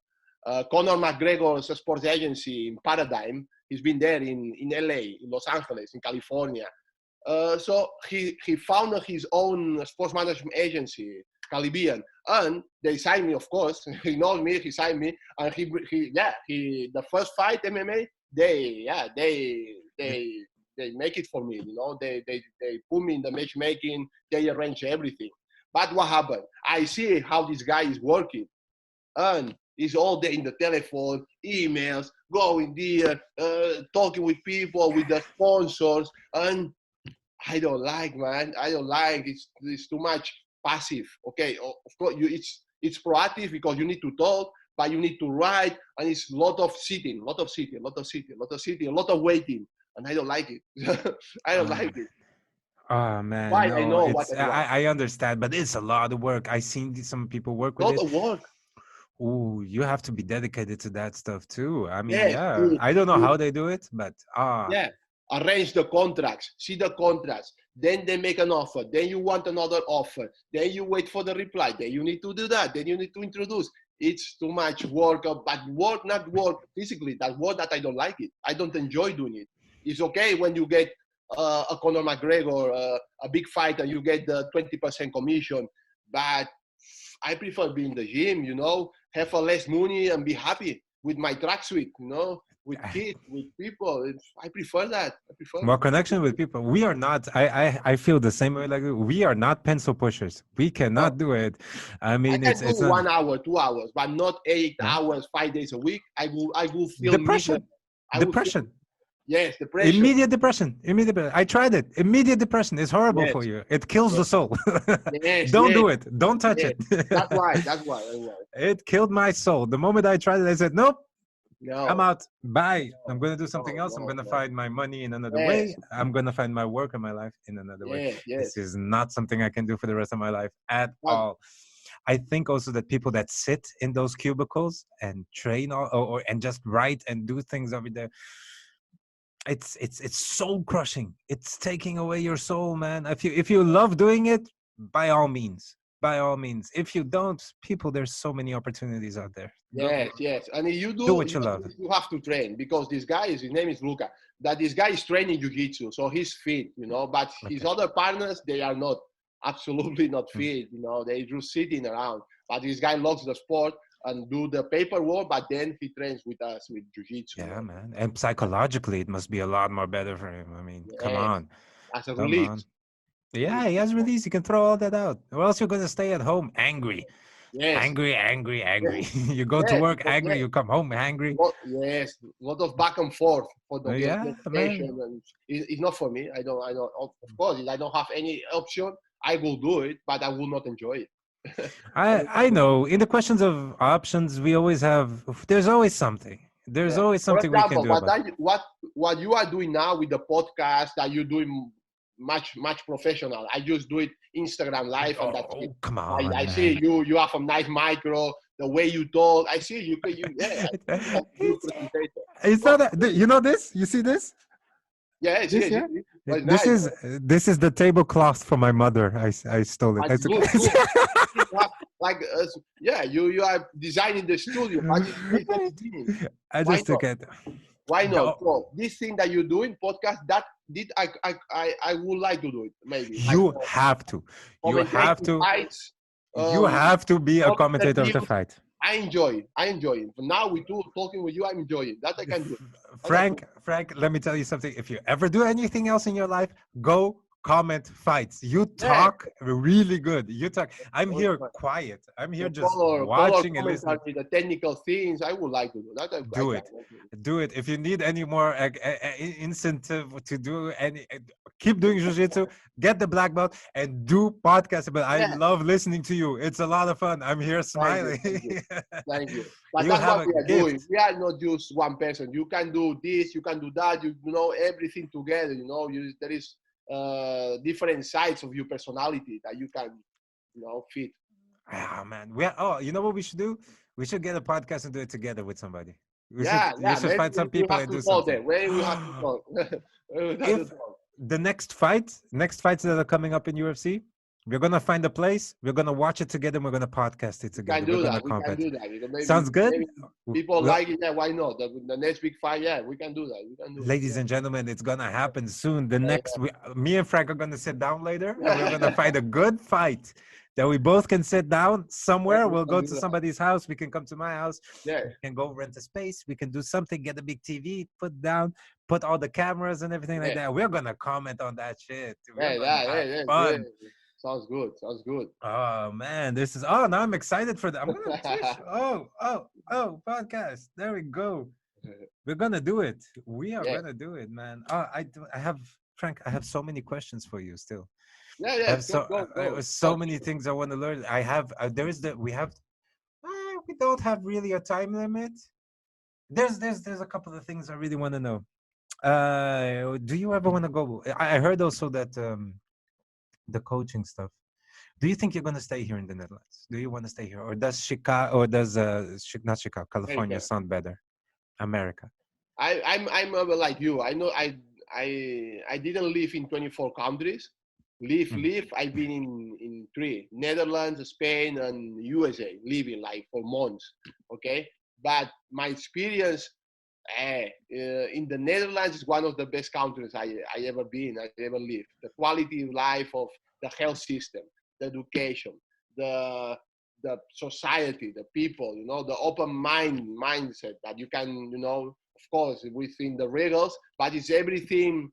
Conor McGregor's sports agency in Paradigm. He's been there in LA, in Los Angeles, in California. So he founded his own sports management agency, Caribbean, and they signed me. Of course, he knows me. He signed me, and he the first fight MMA. They make it for me. They put me in the matchmaking. They arrange everything. But what happened? I see how this guy is working, and he's all day in the telephone, emails, going there, talking with people, with the sponsors, and I don't like, man. I don't like. It's too much passive. Okay, of course, it's proactive because you need to talk, but you need to write, and it's a lot of sitting, a lot of waiting, and I don't like it. I don't like it. Oh man, Why? I no, know what it's I want. I understand, but it's a lot of work. I seen some people work A with lot it. of work. Ooh, you have to be dedicated to that stuff too. I mean, Yes, yeah, I don't know to how they do it, but yeah, arrange the contracts, see the contracts, then they make an offer, then you want another offer, then you wait for the reply, then you need to do that, then you need to introduce. It's too much work, but work, not work physically, that work that I don't like it. I don't enjoy doing it. It's okay when you get a Conor McGregor, a big fight, and you get the 20% commission, but I prefer being in the gym, have a less money and be happy with my tracksuit, with kids, with people. I prefer that. I prefer more that. connection with people. We are not. I feel the same way. Like we are not pencil pushers. We No, cannot do it. I I mean, can do it's not. 1 hour, 2 hours, but not eight Yeah. hours, 5 days a week. I will feel miserable. Depression. I will feel, Depression. yes, depression. Immediate depression. Immediate. I tried it. Immediate depression is horrible Yes, for you. It kills yes, the soul. yes, Don't yes, do it. Don't touch yes. it. That's why. That's why. It killed my soul. The moment I tried it, I said, nope, I'm No, out. Bye. I'm no, going to do something no, else. I'm no, going to no. find my money in another way. Yes, I'm going to find my work and my life in another way. yes, This yes. is not something I can do for the rest of my life at But all. I think also that people that sit in those cubicles and train or and just write and do things over there, it's soul crushing. It's taking away your soul, man. If you love doing it, by all means. By all means. If you don't, people, there's so many opportunities out there. Go yes, yes. And if you do do, what you love. you have to train because his name is Luca, that this guy is training jiu-jitsu, so he's fit, but his Okay. other partners, they are not, absolutely not Mm. fit, they're just sitting around. But this guy loves the sport and do the paperwork, but then he trains with us with jiu-jitsu. Yeah, man. And psychologically, it must be a lot more better for him. I mean, come Yes, on. as a Come on. release. Yeah, he has release. You can throw all that out. Or else you're going to stay at home angry. Yes, Angry, angry, angry. yes, You go to yes, work because angry, yes, you come home angry. yes, a lot of back and forth for the Yeah, medication, man. and it's not for me. I don't. Of course, if I don't have any option, I will do it, but I will not enjoy it. I will not I enjoy know. In the questions of options, we always have. There's always something. There's Yeah. always For something we can example, do about. what you are doing now with the podcast that you're doing much professional. I just do it Instagram live, and that's it. Oh, come on, I see man. you have a nice micro, the way you talk. I see yeah, I see that good it's, presentator. it's not that, you know this? You see this? Yes, This, yes, yeah? yes. But it's nice. This is the tablecloth from my mother. I stole it. But I took good, good. it. You have, like, yeah, you are designing the studio, but it's great at the beginning. I Why just not? took it. Why not? No, So this thing that you're doing, podcast, that did I would like to do it, maybe. Like you have to. You have commentating to. fights, You um, have to be a all commentator of the interviews. fight. I enjoy it. I enjoy it. Now we do talking with you, I'm enjoying it. That I can do. That I can. Frank, let me tell you something. If you ever do anything else in your life, go comment fights. You Yeah. talk really good. You talk. I'm here But quiet. I'm here the just color watching and listening. commentary, the technical things, I would like to do that. I Do can. it. Do it. If you need any more incentive to do any, keep doing jiu-jitsu, get the black belt and do podcasts. But I Yeah. love listening to you. It's a lot of fun. I'm here Thank you. smiling. Thank you. Thank you. But You that's have what a we are doing. gift. We are not just one person. You can do this, you can do that, you know, everything together, you know, there is different sides of your personality that you can, you know, fit. Ah, man. You know what we should do? We should get a podcast and do it together with somebody. Yeah, You yeah. should Maybe find some we people have and to do talk something. there. Maybe we have to talk. We have to If talk. the next fights that are coming up in UFC, we're gonna find a place, we're gonna watch it together, and we're gonna podcast it We together. can We're do gonna that. We can compete. do that. Because Sounds good? maybe people Well, like it. Yeah, why not? The next big fight, yeah, we can do that. We can do that. ladies and gentlemen, it's gonna happen soon. Yeah. Me and Frank are gonna sit down later, and we're Yeah. gonna find a good fight that we both can sit down Yeah, somewhere. we We'll can go do to that. somebody's house. We can come to my house. Yeah. We can go rent a space. We can do something. Get a big TV, put all the cameras and everything like Yeah. that. We're gonna comment on that shit. We're Yeah, gonna yeah, have yeah, yeah. fun. Sounds good. Sounds good. Oh man, now I'm excited for that. I'm gonna Twitch. Oh, podcast. There we go. We're gonna do it. We are Yeah, gonna do it, man. Oh, I have Frank. I have so many questions for you still. yeah, I yeah. have Go. so many things I want to learn. I have there is the we don't have really a time limit. There's a couple of things I really want to know. Do you ever want to go? I heard also that the coaching stuff. Do you think you're going to stay here in the Netherlands? Do you want to stay here, or does Chicago, or does not Chicago, California America. sound better? America. I'm like you. I know I didn't live in 24 countries. Live. I've been in 3: Netherlands, Spain, and USA. Living like for months. Okay, but my experience in the Netherlands is one of the best countries I ever been. I ever lived. The quality of life of the health system, the education, the society, the people, you know, the open mindset that you can, you know, of course, within the regals, but it's everything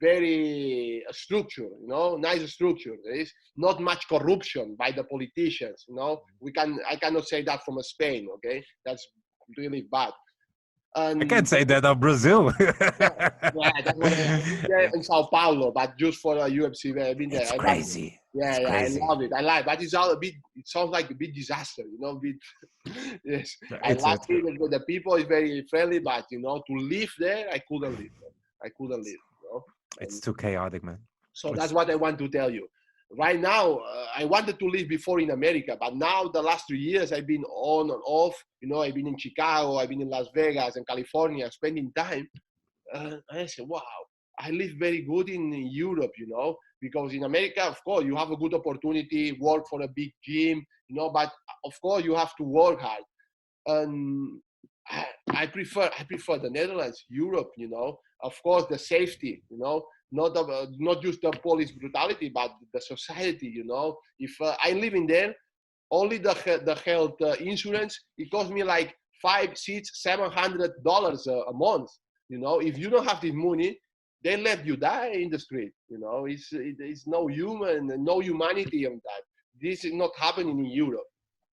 very structured, you know, nice structure. There is not much corruption by the politicians, you know. I cannot say that from Spain, okay? That's really bad. I can't And say that of Brazil. yeah, that's what I've been there in Sao Paulo, but just for a UFC. I've been there. It's I love it. crazy. Yeah, It's yeah, crazy. I love it. I like, but it's all a bit. It sounds like a bit disaster, you know. Bit. Yes, I It's like it. The people is very friendly, but you know, to live there, I couldn't live. I couldn't live. You know? it's too chaotic, man. So that's It's, what I want to tell you. Right now, I wanted to live before in America, but now the last 3 years I've been on and off. You know, I've been in Chicago, I've been in Las Vegas and California, spending time. I said, wow, I live very good in Europe, you know, because in America, of course, you have a good opportunity, work for a big gym, you know, but of course you have to work hard. And I prefer the Netherlands, Europe, you know, of course the safety, you know, not just the police brutality, but the society, you know. If I live in there, only the health insurance, it costs me like $500, $600, $700 a month. You know, if you don't have this money, they let you die in the street. You know, it's no humanity on that. This is not happening in Europe,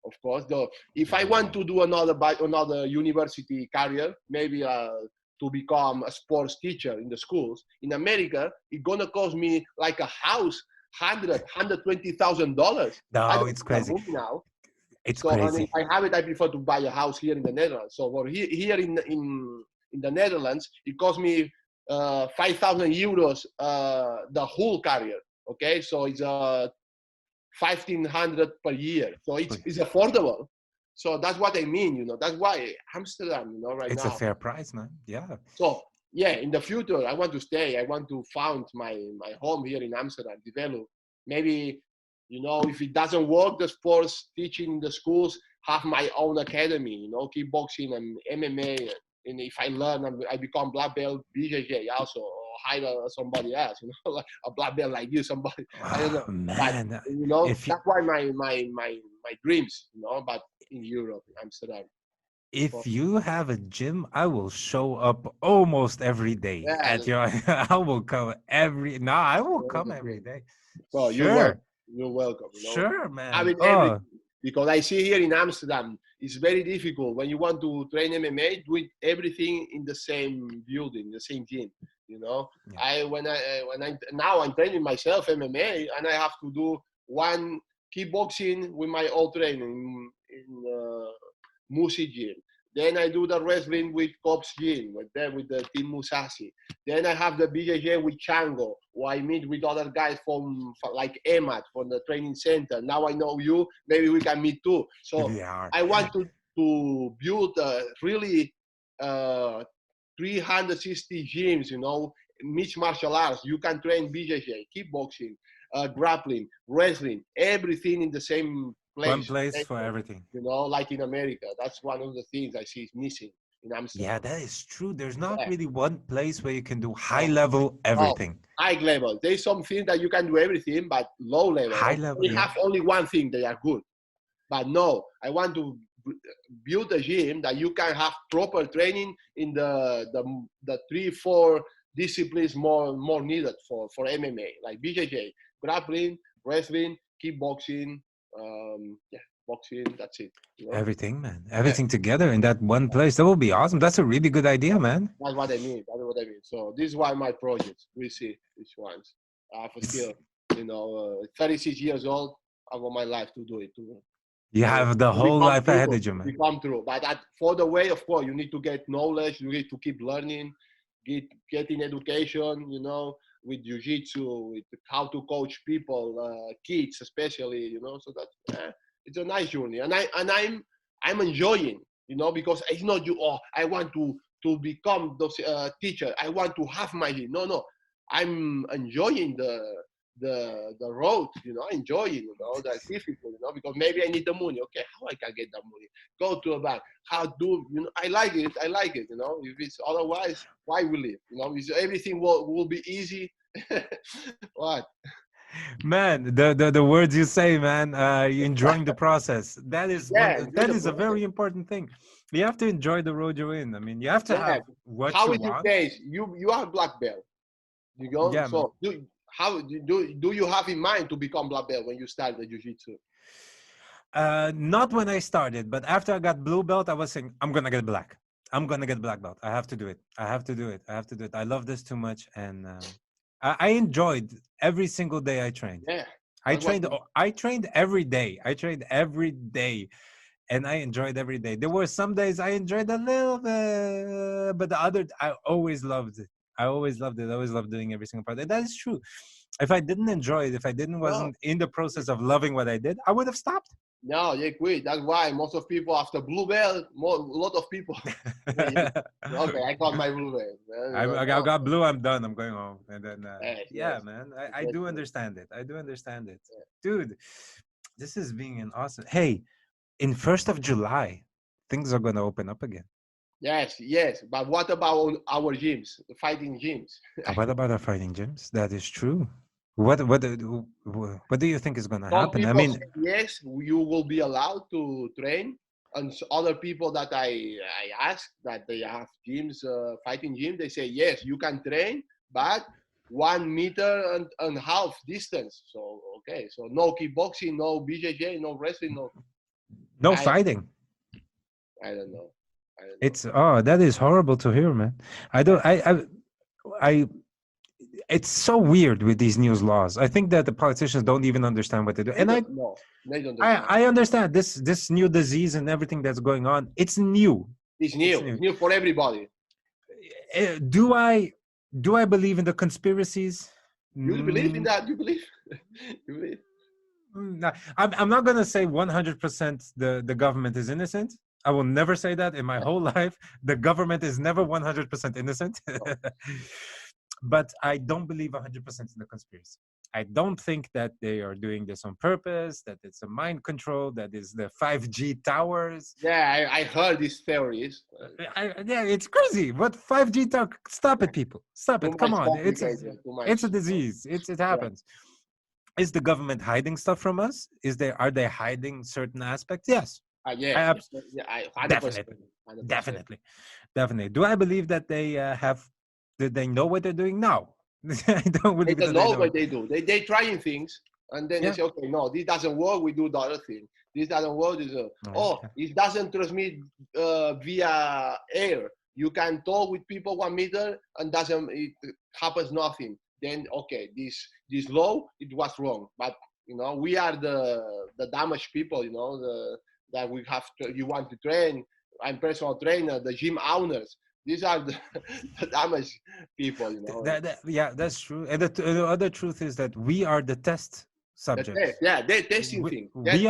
of course. Though, if I want to do another university career, maybe to become a sports teacher in the schools in America, it's gonna cost me like a house, $120,000. I no, don't it's have crazy. money now. It's So, and if crazy. I have it, I prefer to buy a house here in the Netherlands. So, for here in the Netherlands, it cost me €5,000 the whole career. Okay, so it's 1,500 per year. So it's affordable. So that's what I mean, That's why Amsterdam, right It's a now. fair price, man. Yeah. So yeah, in the future, I want to stay. I want to found my home here in Amsterdam, develop. Maybe, if it doesn't work, the sports teaching in the schools, have my own academy, kickboxing and MMA. And if I learn, I become black belt, BJJ also, or hire somebody else, like a black belt like you, somebody. I don't know, Oh, but man. If you, that's why my dreams, but in Europe, Amsterdam. So, if you have a gym, I will show up almost every day yeah, at your. I will come every. No, I will come every day. so Sure, you're welcome. sure, man. Having Oh, everything, because I see here in Amsterdam, it's very difficult when you want to train MMA, do it everything in the same building, the same gym. yeah. When I now I'm training myself MMA, and I have to do one kickboxing with my old training in Musi gym. Then I do the wrestling with Cops Gym, with the Team Musashi. Then I have the BJJ with Chango, where I meet with other guys from like Emad from the training center. Now I know you, maybe we can meet too. So Yeah. I want to build really uh, 360 gyms, mixed martial arts. You can train BJJ, kickboxing, grappling, wrestling, everything in the same One place. place for everything. Like in America. That's one of the things I see is missing in Yeah, Amsterdam. that is true. There's not Yeah. really one place where you can do high Oh, level oh, everything. high level. There's some things that you can do everything, but low level. High Or level, we yeah. have only one thing they are good. But no, I want to build a gym that you can have proper training in the 3-4 disciplines more needed for MMA, like BJJ, grappling, wrestling, kickboxing, yeah, boxing. That's it. Everything, man. Yeah. Everything together in that one place. That would be awesome. That's a really good idea, man. That's what I mean. That's what I mean. So this is why my projects. We see which ones. I have It's, still, 36 years old. I want my life to do it too. you So have the to whole become life true, ahead of you, to man. become true. But for the way, of course, you need to get knowledge. You need to keep learning, getting education. With jiu-jitsu, with how to coach people, kids especially. So that it's a nice journey, and I'm enjoying. Because it's not you. Oh, I want to become those teacher. I want to have my gym. No. I'm enjoying the road, enjoying, that's difficult, because maybe I need the money. Okay, how I can get that money? Go to a bank. How do I like it? If it's otherwise, why will it? If everything will be easy. What? Man, the words you say, man, enjoying the process. That is Yeah, one. enjoy That the is a process. very important thing. You have to enjoy the road you're in. I mean, you have to Yeah. have what How you is your want. case? You are black belt. Yeah, man. So do you have in mind to become black belt when you start the jiu-jitsu? Not when I started, but after I got blue belt, I was saying, I'm gonna get black. I'm gonna get black belt. I have to do it. I have to do it. I have to do it. I love this too much, and I enjoyed every single day I trained. Yeah, I that's what. trained. I trained every day. I trained every day, and I enjoyed every day. There were some days I enjoyed a little bit, but the other, I always loved it. I always loved it. I always loved doing every single part. And that is true. If I didn't enjoy it, if I didn't No, wasn't in the process of loving what I did, I would have stopped. no, they quit. That's why most of people after blue belt, a lot of people. Okay, I got my blue belt. I got blue. I'm done. I'm going home. And then, Yes, yeah, yes. man, I Yes, do yes. understand it. I do understand it, dude. This is being an awesome. Hey, in 1st of July, things are gonna open up again. Yes. But what about our gyms, the fighting gyms? What about our fighting gyms? That is true. What do you think is gonna Some happen? I people mean, say yes, you will be allowed to train, and other people that I ask that they have gyms, fighting gym, they say yes, you can train, but 1 meter and half distance. So okay, so no kickboxing, no BJJ, no wrestling, no. no I fighting. I don't know. I don't know. It's that is horrible to hear, man. I don't. I it's so weird with these news laws. I think that the politicians don't even understand what they do. They And don't know. They don't understand. I understand this new disease and everything that's going on. It's new. It's It's new. new. It's new for everybody. Do I Do I believe in the conspiracies? You believe in Mm, that? You believe? You believe? no, I'm not gonna say 100% the government is innocent. I will never say that in my whole life. The government is never 100% innocent. No. But I don't believe 100% in the conspiracy. I don't think that they are doing this on purpose, that it's a mind control, that is the 5G towers. Yeah, I heard these theories. Yeah, it's crazy. What 5G talk? Stop it, people. Stop Too it. Come much on. complicated. Too It's a much. disease. It Yeah. happens. Is the government hiding stuff from us? Are they hiding certain aspects? Yes. I Yeah, abs- yeah, I 100%. Definitely. 100%. Definitely. Definitely. Do I believe that they that they know what they're doing? No. I don't They believe don't that they know know. what they do. They trying things, and then they Yeah. say, okay, no, this doesn't work. We do the other thing. This doesn't work. Oh, Yeah. it doesn't transmit via air. You can talk with people 1 meter, and doesn't it happens nothing. Then okay, this law it was wrong, but we are the damaged people. That we have to, you want to train. I'm personal trainer, the gym owners. These are the, the damaged people. Yeah, that's true. And the other truth is that we are the test The test, subjects. yeah, they're testing things. We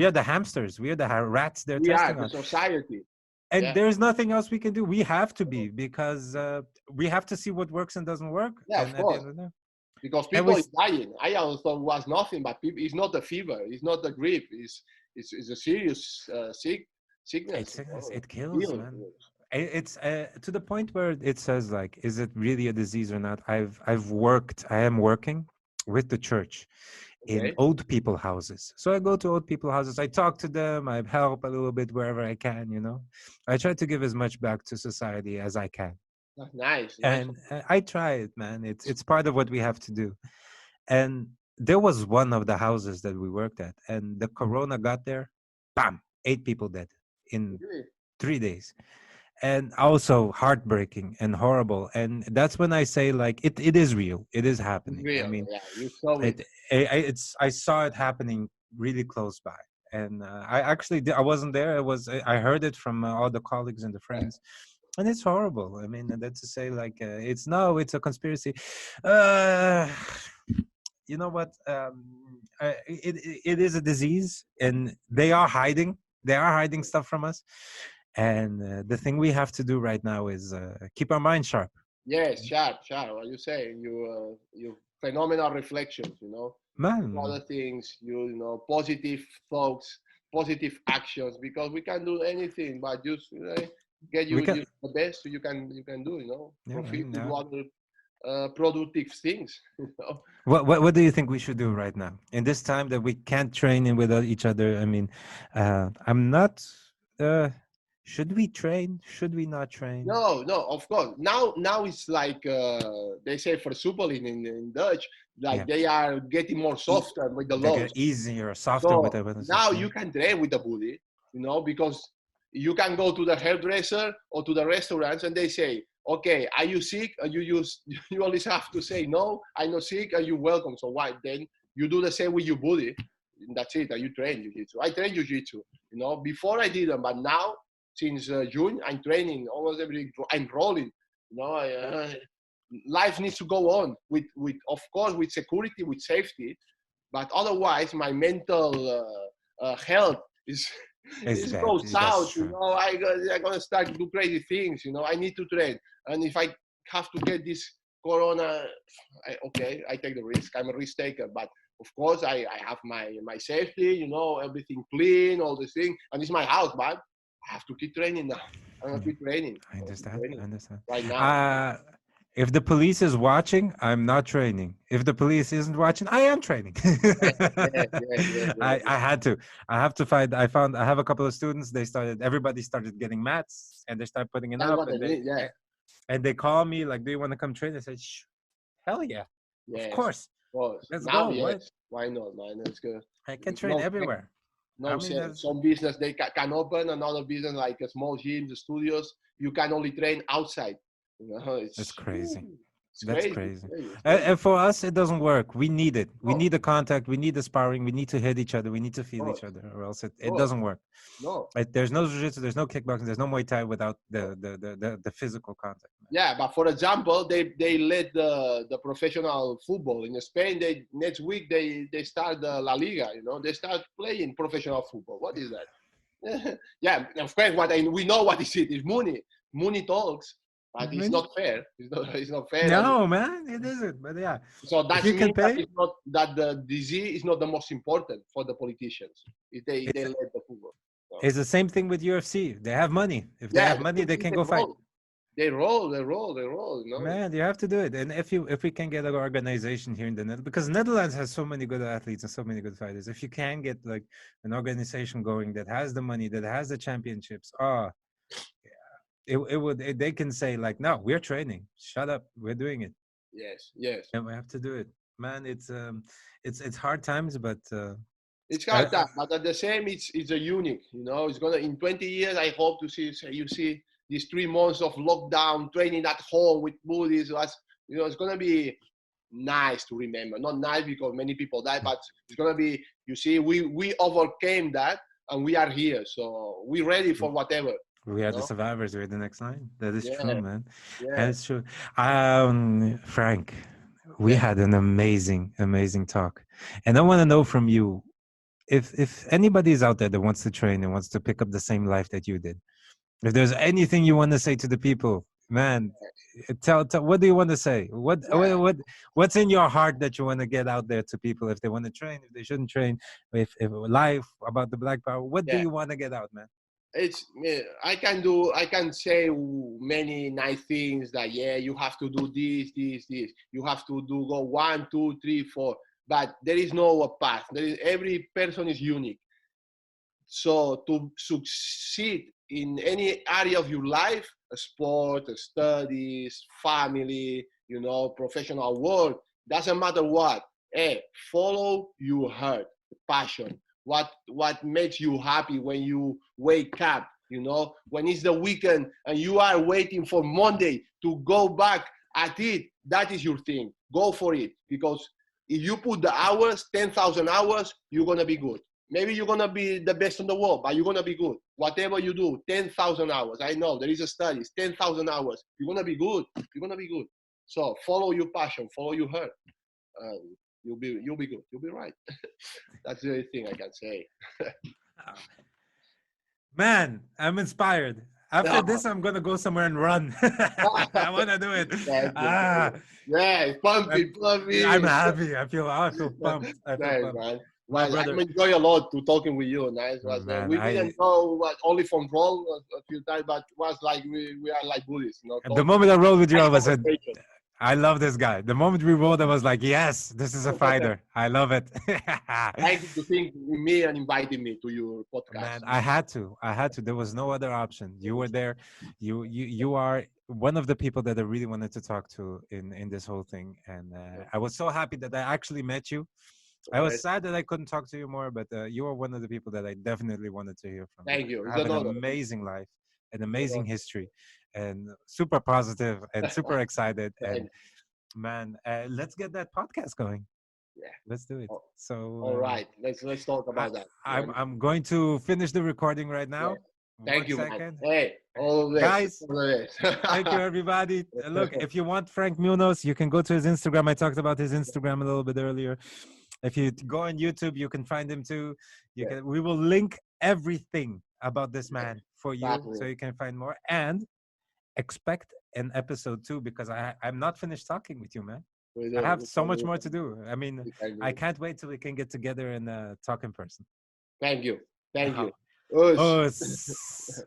are the hamsters. We are the rats they're We are testing the on. society. And Yeah, there's nothing else we can do. We have to be because we have to see what works and doesn't work. yeah, And of at the course. end of the day, Because and we people is dying. I always thought it was nothing, but people, it's not a fever. It's not a gripe. It's a serious sickness. it It kills, kills. man. It's to the point where it says like, is it really a disease or not? I am working with the church in Okay. old people houses. So I go to old people houses. I talk to them. I help a little bit wherever I can. I try to give as much back to society as I can. That's nice. Nice. And I try it, man. It's part of what we have to do. And there was one of the houses that we worked at, and the corona got there, bam, 8 people dead in Really? 3 days. And also heartbreaking and horrible. And that's when I say like it is real. It is It's happening. I real. mean, Yeah, you saw it. I saw it happening really close by. And I actually I wasn't there. I heard it from all the colleagues and the Yeah. friends, and it's horrible. I mean, and that's to say like it's a conspiracy. Uh, you know what? It is a disease, and they are hiding stuff from us. And the thing we have to do right now is keep our mind sharp. Yes, sharp, sharp. What you say? You phenomenal reflections. Man, Other things. Positive thoughts, positive actions. Because we can do anything, but just get we you can. the best you can do. Yeah, Profit man, to do yeah. other productive things. What do you think we should do right now in this time that we can't train in with each other? I mean, I'm not. Uh, should we train? Should we not train? No, no, of course. Now it's like they say for super in Dutch, like Yeah, they are getting more e- softer with the they laws. get easier, softer with So everything. now Yeah, you can train with the body, because you can go to the hairdresser or to the restaurants and they say, okay, are you sick? And you always have to say no, I'm not sick, and you welcome. So why then you do the same with your body? And that's it. And you train jiu-jitsu. I train jiu-jitsu. Before I didn't, but now since June I'm training almost every. I'm rolling. Life needs to go on with of course with security, with safety, but otherwise my mental health is it's is bad. goes That's out. true. I'm gonna start to do crazy things. I need to train, and if I have to get this corona, okay, I take the risk. I'm a risk taker, but of course I have my safety. Everything clean, all the things, and it's my house, but I have to keep training now. I'm gonna Yeah, keep training. I I'm gonna keep understand. I training understand. right now. Uh, if the police is watching, I'm not training. If the police isn't watching, I am training. Yeah, yeah, yeah, yeah, yeah. I had to. I have to find. I have a couple of students. Everybody started getting mats, and they start putting it That's up, what I mean. Yeah, and they call me like, "Do you want to come train?" I said, hell yeah, of yes, course, of course. let's Now, go. What? yes. Why not, man? It's good. I can train No, everywhere. I no mean, sense. Some business they can open another business like a small gyms, studios. You can only train outside. that's It's crazy. It's That's crazy. crazy. It's crazy. And for us, it doesn't work. We need it. We No, need the contact. We need the sparring. We need to hit each other. We need to feel no, each other, or else it no, doesn't work. no. Like, there's no jiu-jitsu, there's no kickboxing, there's no Muay Thai without No. the physical contact. Yeah, but for example, they let the professional football in Spain. They next week they start the La Liga. You know, they start playing professional football. What is that? Yeah, of course. We know what is it. It's money. Money talks, but it's Man. not fair. It's not fair. And No, man, it isn't. But yeah, so if that you can means that pay, it's not that the disease is not the most important for the politicians. If they it's let the football. So, it's the same thing with UFC. They have money. If they yeah, have money, they they can go fight. roll. They roll. They roll. They roll. You know. Man, you have to do it. And if we can get an organization here in the Netherlands, because Netherlands has so many good athletes and so many good fighters. If you can get like an organization going that has the money, that has the championships, they can say like, no, we're training. Shut up, we're doing it, Yes. Yes. and we have to do it. Man, it's hard times, but It's I, hard I, time, but at the same, it's a unique. You know, it's gonna in 20 years. I hope to see you see these 3 months of lockdown training at home with buddies. You know, it's gonna be nice to remember. Not nice because many people died, but it's gonna be. You see, we overcame that, and we are here. So we're ready for whatever. we You are the know? survivors. We're the next line. That is true, Yeah, man. yeah, That is true. Frank, we yeah, had an amazing talk, and I want to know from you, if anybody is out there that wants to train and wants to pick up the same life that you did, if there's anything you want to say to the people, man, tell what do you want to say? yeah. What's in your heart that you want to get out there to people, if they want to train, if they shouldn't train, if life about the Black Power, what do Yeah. you want to get out, man? I can say many nice things that yeah, you have to do this, you have to do go 1 2 3 4, but there is no path. Every person is unique. So to succeed in any area of your life, sport, studies, family, you know, professional work, doesn't matter what. Hey, follow your heart, passion. What makes you happy when you wake up? You know, when it's the weekend and you are waiting for Monday to go back at it, that is your thing. Go for it, because if you put the hours, 10,000 hours, you're gonna be good. Maybe you're gonna be the best in the world, but you're gonna be good. Whatever you do, 10,000 hours. I know there is a study, 10,000 hours. You're gonna be good. You're gonna be good. So follow your passion, follow your heart. You'll be good. You'll be right. That's the only thing I can say. Man, I'm inspired. After this, I'm gonna go somewhere and run. I want to do it. Thank you. Ah, Yeah, I'm, pumpy, I'm pumpy. happy. I feel pumped. I feel Nice, pumped. man. My Well, I brother, enjoy a lot to talking with you. Nice was man, we I didn't know what only from roll a few times, but was like we are like bullies, you know, the talking. moment I rolled with you, Nice I was said, conversation. I love this guy. The moment we rolled, I was like, yes, this is a fighter. I love it. Thank you to think with me and inviting me to your podcast. Man, I had to. I had to. There was no other option. You were there. You are one of the people that I really wanted to talk to in this whole thing, and I was so happy that I actually met you. I was Okay. sad that I couldn't talk to you more, but you are one of the people that I definitely wanted to hear from, Thank because you. you It's have an an honor. amazing life, an It's an amazing honor. history, and super positive and super excited. And Thank man, let's get that podcast going. you. Yeah. Let's do it. So All right. Let's talk I, about that. I'm going to finish the recording right Yeah. now. Thank One you, man. second, Hey, all the best. guys. All the Thank you, best. everybody. Look, if you want Frank Munoz, you can go to his Instagram. I talked about his Instagram a little bit earlier. If you go on YouTube, you can find him too. You Yeah. can. We will link everything about this man for you, Exactly. so you can find more. And expect an episode 2, because I'm not finished talking with you, man. I have We so can much do more to do. I mean, we can I do. can't wait till we can get together and talk in person. Thank you. Thank Oh, you. Us. oh